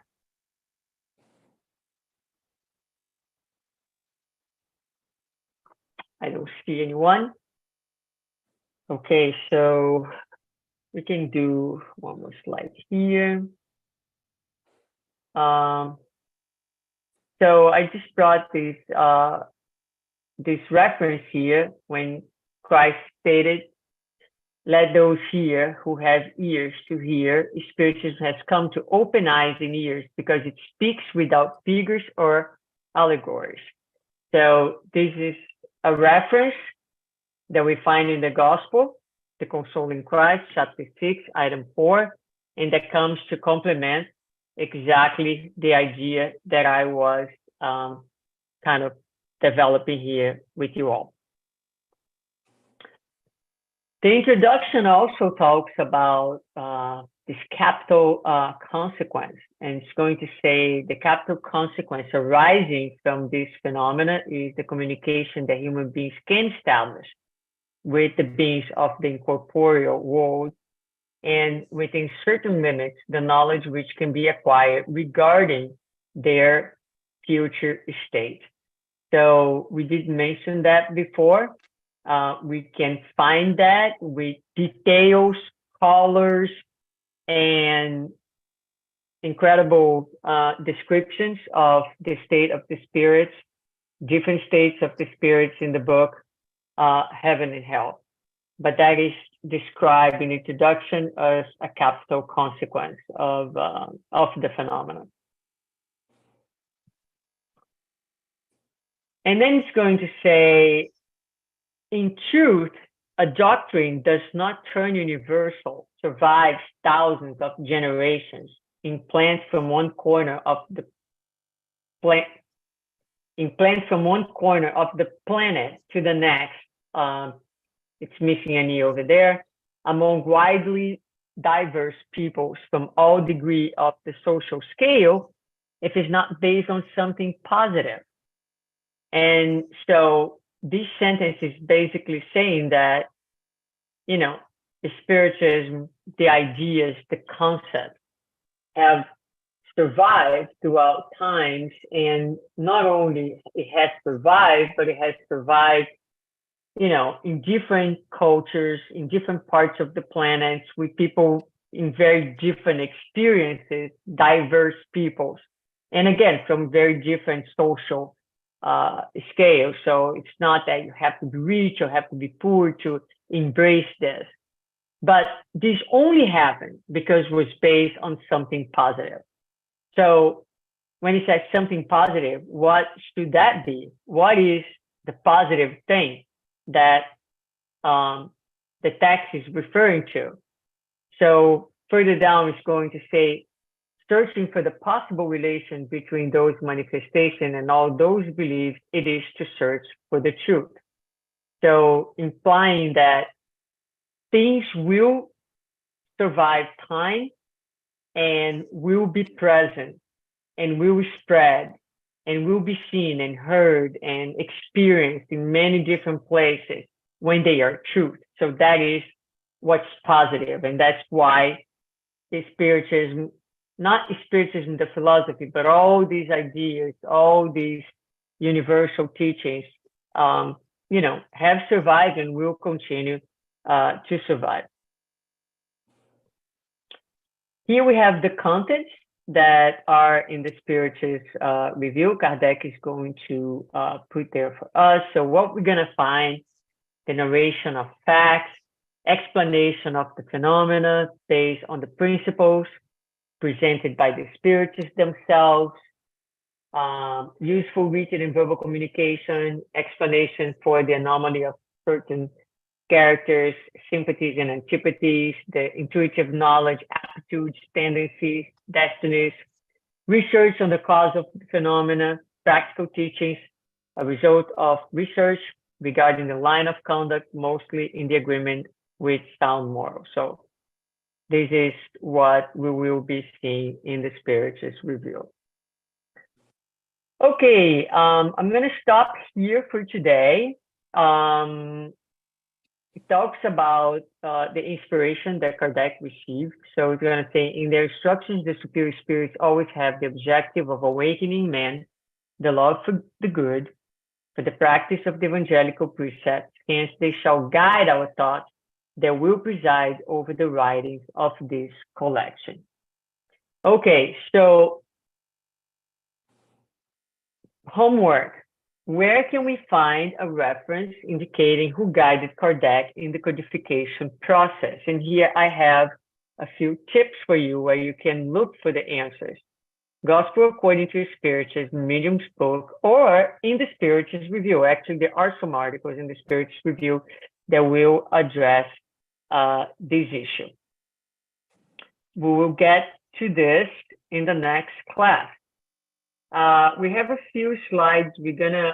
I don't see anyone. Okay, so we can do one more slide here. So I just brought this reference here when Christ stated, "Let those hear who have ears to hear." Spiritism has come to open eyes and ears because it speaks without figures or allegories. So this is a reference that we find in the Gospel, the Consoling Christ, chapter 6, item 4, and that comes to complement exactly the idea that I was kind of developing here with you all. The introduction also talks about this capital consequence, and it's going to say the capital consequence arising from this phenomena is the communication that human beings can establish with the beings of the incorporeal world, and within certain limits, the knowledge which can be acquired regarding their future state. So we did mention that before. We can find that with details, colors, and incredible descriptions of the state of the spirits, different states of the spirits in the book, Heaven and Hell. But that is described in introduction as a capital consequence of the phenomenon. And then it's going to say, in truth, a doctrine does not turn universal, survives thousands of generations, implants from one corner of the planet to the next. It's missing an E over there, among widely diverse peoples from all degree of the social scale, if it's not based on something positive. And so this sentence is basically saying that, you know, the Spiritism, the ideas, the concepts have survived throughout times, and not only it has survived, but it has survived in different cultures, in different parts of the planet, with people in very different experiences, diverse peoples, and again, from very different social scales. So it's not that you have to be rich or have to be poor to embrace this. But this only happened because it was based on something positive. So when he says something positive, what should that be? What is the positive thing that the text is referring to? So further down, it's going to say, searching for the possible relation between those manifestations and all those beliefs, it is to search for the truth. So implying that things will survive time and will be present and will spread and will be seen and heard and experienced in many different places when they are truth. So that is what's positive. And that's why the Spiritism, not Spiritism, the philosophy, but all these ideas, all these universal teachings, have survived and will continue to survive. Here we have the contents that are in the Spiritist review. Kardec is going to put there for us. So what we're going to find, the narration of facts, explanation of the phenomena based on the principles presented by the Spiritists themselves, useful written and verbal communication, explanation for the anomaly of certain characters, sympathies and antipathies, the intuitive knowledge, aptitudes, tendencies, destinies, research on the cause of the phenomena, practical teachings, a result of research regarding the line of conduct, mostly in the agreement with sound morals. So this is what we will be seeing in the Spiritist review. Okay, I'm going to stop here for today. It talks about the inspiration that Kardec received. So it's going to say, in their instructions, the superior spirits always have the objective of awakening men, the love for the good, for the practice of the evangelical precepts. Hence, they shall guide our thoughts that will preside over the writings of this collection. Okay, so homework. Where can we find a reference indicating who guided Kardec in the codification process? And here I have a few tips for you where you can look for the answers. Gospel According to Spiritism, Medium's Book, or in the Spiritist Review. Actually, there are some articles in the Spiritist Review that will address this issue. We will get to this in the next class. We have a few slides. We're gonna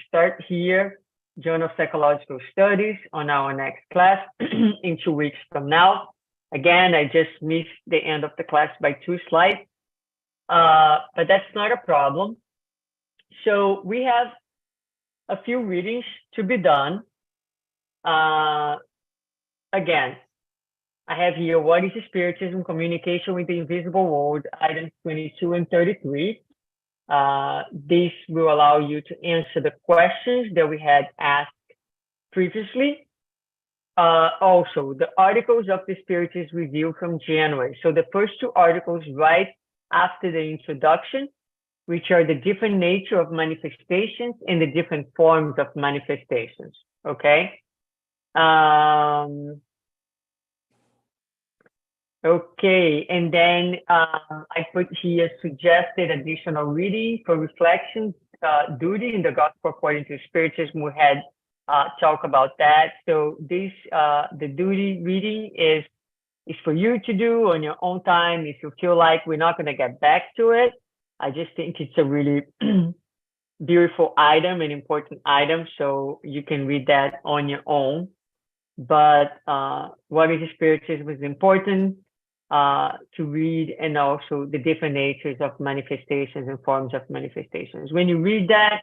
start here, Journal of Psychological Studies, on our next class in 2 weeks from now. Again, I just missed the end of the class by 2 slides, but that's not a problem. So we have a few readings to be done. Again, I have here, what is Spiritism? Communication with the Invisible World, items 22 and 33. This will allow you to answer the questions that we had asked previously. Also, the articles of the Spiritist Review from January. So the first 2 articles right after the introduction, which are the different nature of manifestations and the different forms of manifestations, okay? Okay, and then I put here suggested additional reading for reflection, duty in the Gospel According to Spiritism. We had talk about that. So this, the duty reading is for you to do on your own time. If you feel like we're not going to get back to it, I just think it's a really beautiful item, an important item, so you can read that on your own. But what is Spiritism is important to read, and also the different natures of manifestations and forms of manifestations. When you read that,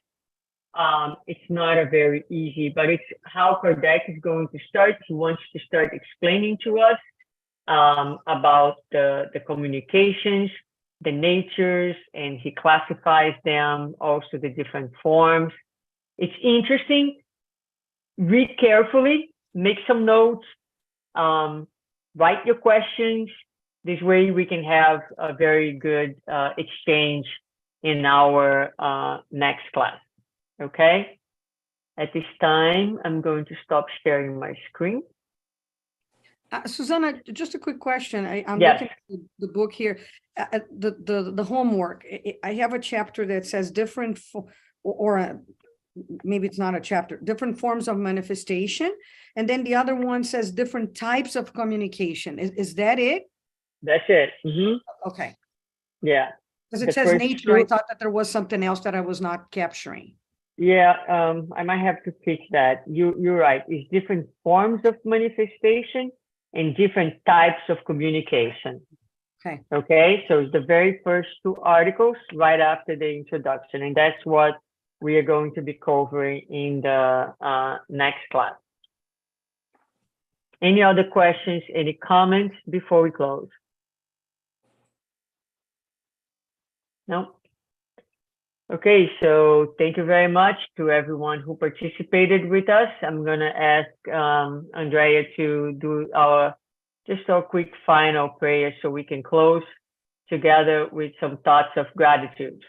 it's not a very easy, but it's how Kardec is going to start. He wants to start explaining to us about the communications, the natures, and he classifies them, also the different forms. It's interesting read carefully, make some notes, write your questions. This way we can have a very good exchange in our next class, okay? At this time, I'm going to stop sharing my screen. Susanna, just a quick question. I'm Yes. looking at the book here. The homework. I have a chapter that says different, maybe it's not a chapter, different forms of manifestation. And then the other one says different types of communication. Is that it? That's it. Mm-hmm. Okay. Yeah. Because it says nature. I thought that there was something else that I was not capturing. Yeah, I might have to fix that. You're right. It's different forms of manifestation and different types of communication. Okay. Okay, so it's the very first two articles right after the introduction, and that's what we are going to be covering in the next class. Any other questions, any comments before we close? No? Okay, so thank you very much to everyone who participated with us. I'm going to ask Andrea to do just a quick final prayer so we can close together with some thoughts of gratitude.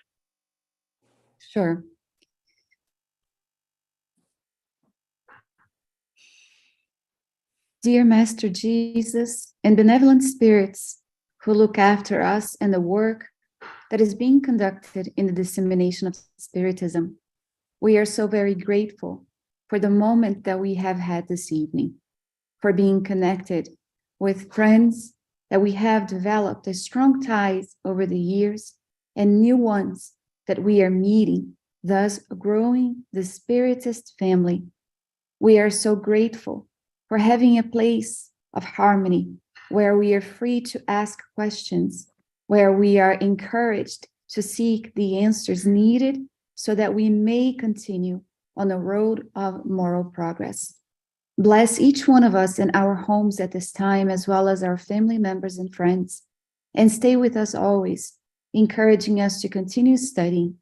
Sure. Dear Master Jesus and benevolent spirits who look after us and the work that is being conducted in the dissemination of Spiritism, we are so very grateful for the moment that we have had this evening, for being connected with friends that we have developed as strong ties over the years and new ones that we are meeting, thus growing the Spiritist family. We are so grateful for having a place of harmony where we are free to ask questions, where we are encouraged to seek the answers needed so that we may continue on the road of moral progress. Bless each one of us in our homes at this time, as well as our family members and friends, and stay with us always, encouraging us to continue studying